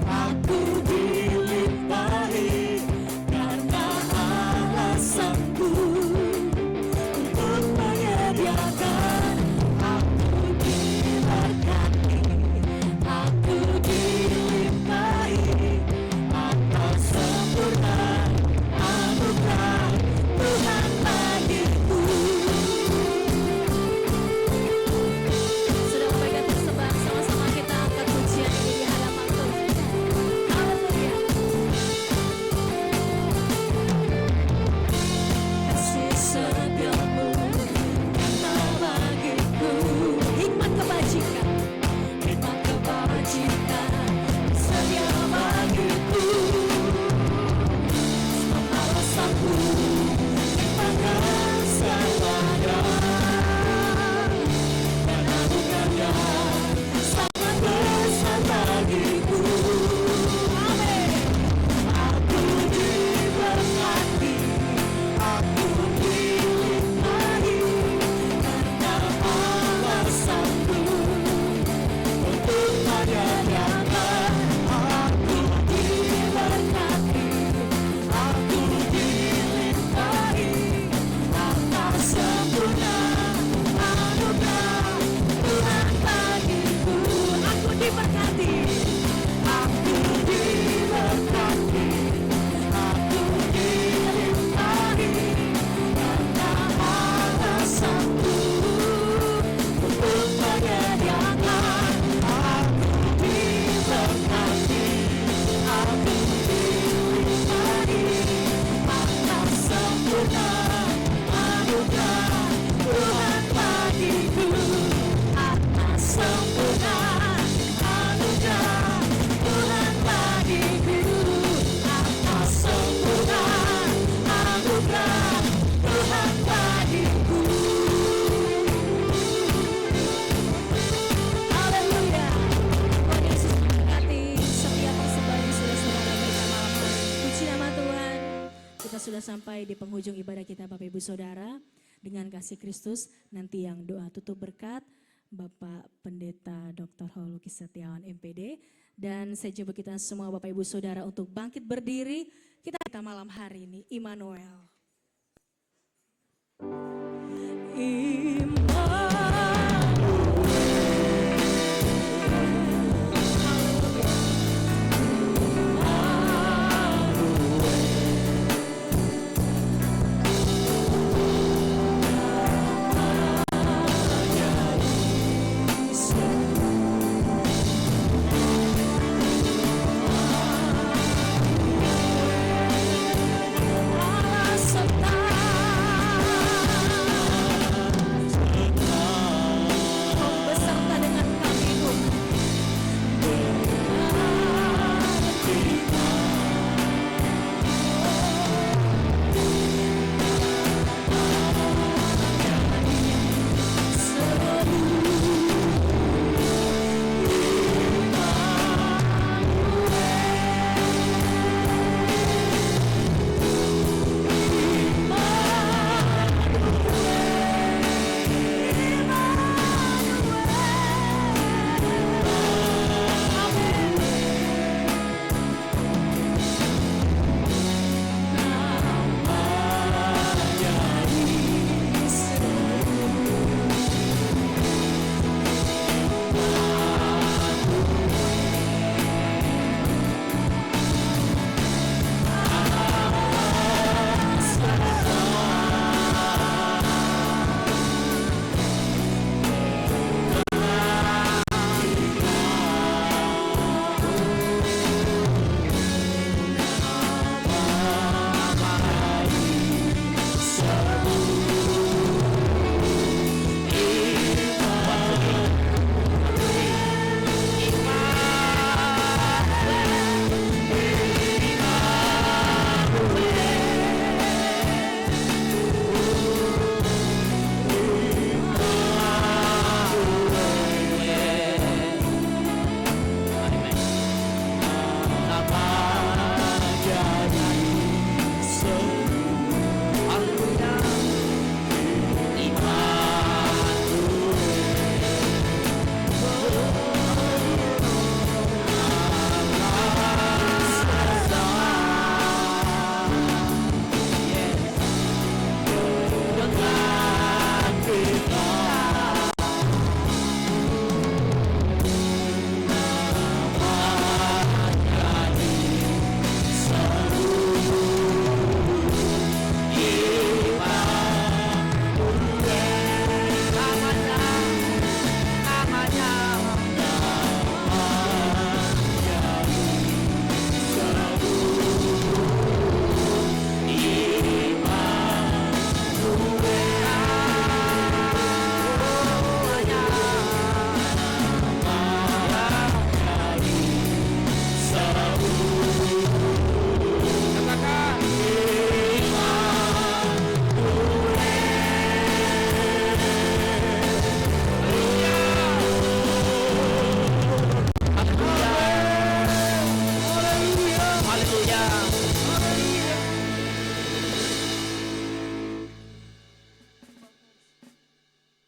aku dilimpahi, karena alasanku untuk menyediakan. Aku diberkati, aku dilimpahi, atas sempurna anugerah Tuhan bagiku. Sudah memberikan persembahan, sama-sama kita angkat pujian ini di hadapan Tuhan. Haleluya. Kasih setiamu nyata bagiku, hikmat kebajikan setia bagiku. Sebab alasanku limpahkan segalanya, dan anugerahnya sangat besar bagiku. Amin. Aku diberkati, aku dilimpahi, karena alasanku untuk menyediakan. Aku diberkati, aku dilimpahi, atas sempurna anugerah Tuhan bagiku. Aku diberkati, aku diberkati, aku dilimpahi, karena alasanku untuk menyediakan. Aku diberkati, aku dilimpahi, atas sempurna anugerah Tuhan bagiku. Atas sempurna anugerah Tuhan bagiku. Atas sempurna anugerah Tuhan bagiku. Haleluya. Tuhan Yesus memberkati setiap persembahan yang sudah saudara berikan malam hari. Puji nama Tuhan. Kita sudah sampai di penghujung ibadah kita Bapak Ibu Saudara. Dengan kasih Kristus, nanti yang doa tutup berkat Bapak Pendeta Dr. Holukis Setiawan MPD. Dan saya coba kita semua Bapak Ibu Saudara untuk bangkit berdiri. Kita malam hari ini Immanuel. Alasanku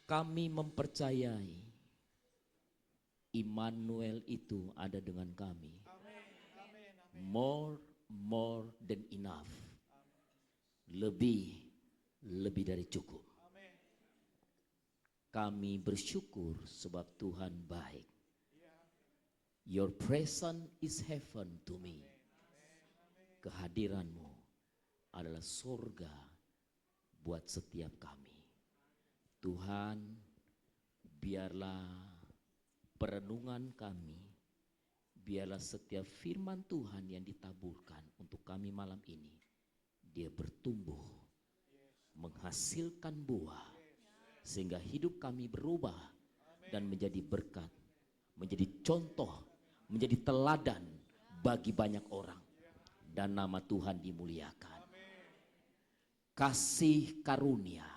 Kami mempercayai Immanuel itu ada dengan kami. More than enough. Lebih dari cukup. Kami bersyukur sebab Tuhan baik. Your presence is heaven to me. Kehadiranmu adalah surga buat setiap kami. Tuhan, biarlah perenungan kami, biarlah setiap firman Tuhan yang ditaburkan untuk kami malam ini, dia bertumbuh, menghasilkan buah, sehingga hidup kami berubah dan menjadi berkat, menjadi contoh, menjadi teladan bagi banyak orang. Dan nama Tuhan dimuliakan. Kasih karunia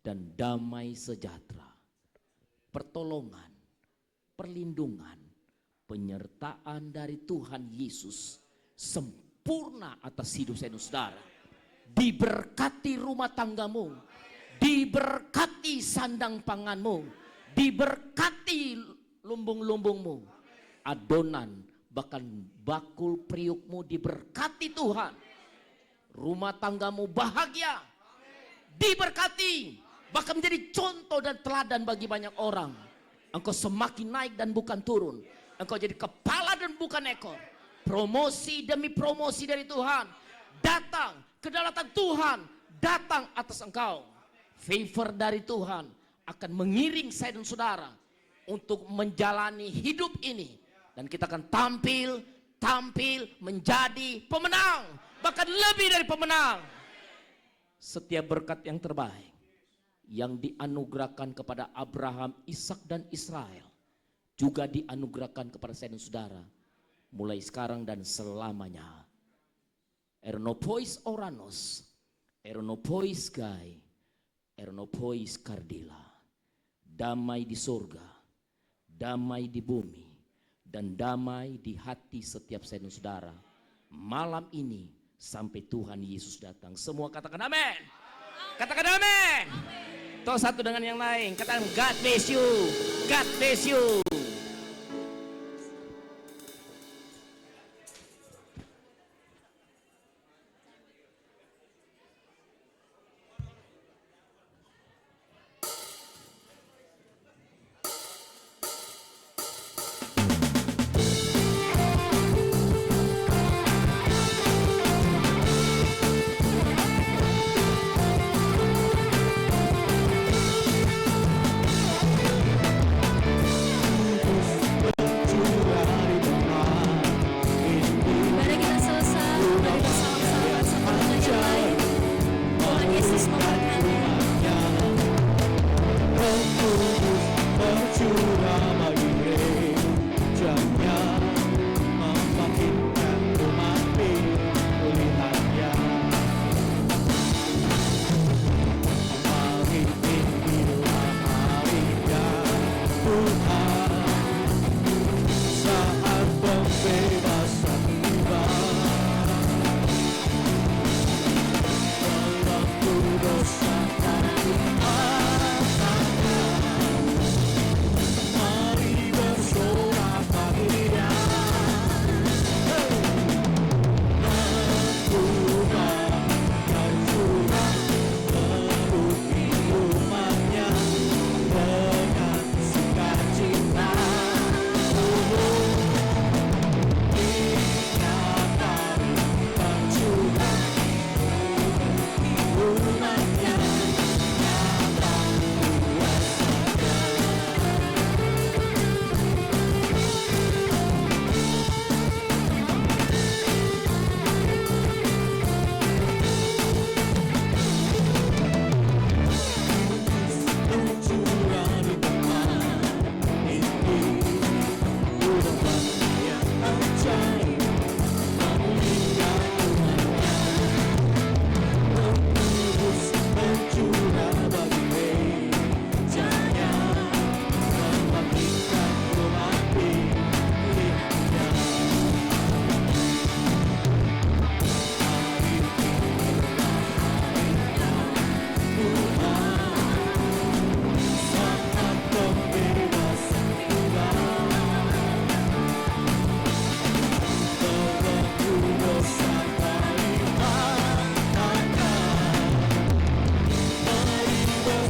dan damai sejahtera, pertolongan, perlindungan, penyertaan dari Tuhan Yesus sempurna atas hidup saya dan saudara. Diberkati rumah tanggamu, diberkati sandang panganmu, diberkati lumbung-lumbungmu, adonan bahkan bakul periukmu diberkati Tuhan. Rumah tanggamu bahagia, diberkati, bahkan menjadi contoh dan teladan bagi banyak orang. Engkau semakin naik dan bukan turun. Engkau jadi kepala dan bukan ekor. Promosi demi promosi dari Tuhan datang, kedaulatan Tuhan datang atas engkau. Favor dari Tuhan akan mengiring saya dan saudara untuk menjalani hidup ini. Dan kita akan tampil menjadi pemenang, bahkan lebih dari pemenang. Setiap berkat yang terbaik yang dianugerahkan kepada Abraham, Ishak dan Israel juga dianugerahkan kepada saya dan saudara mulai sekarang dan selamanya. Ernopois oranos, ernopois gai, ernopois kardila. Damai di surga, damai di bumi, dan damai di hati setiap saya dan saudara malam ini sampai Tuhan Yesus datang. Semua katakan amin. Katakan amin. Toh satu dengan yang lain katakan God bless you. God bless you.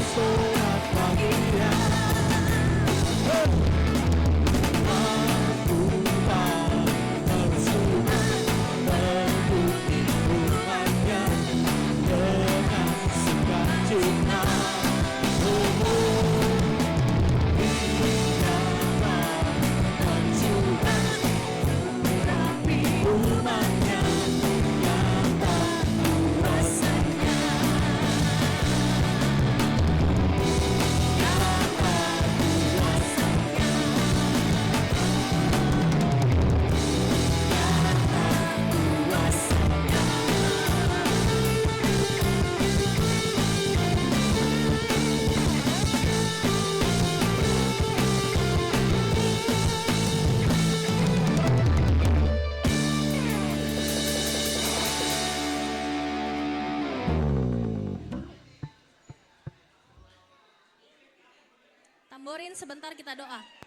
sorak panggilan. Aku tak suka menuhi firman-Nya dengan sukacita. Tamborin sebentar kita doa.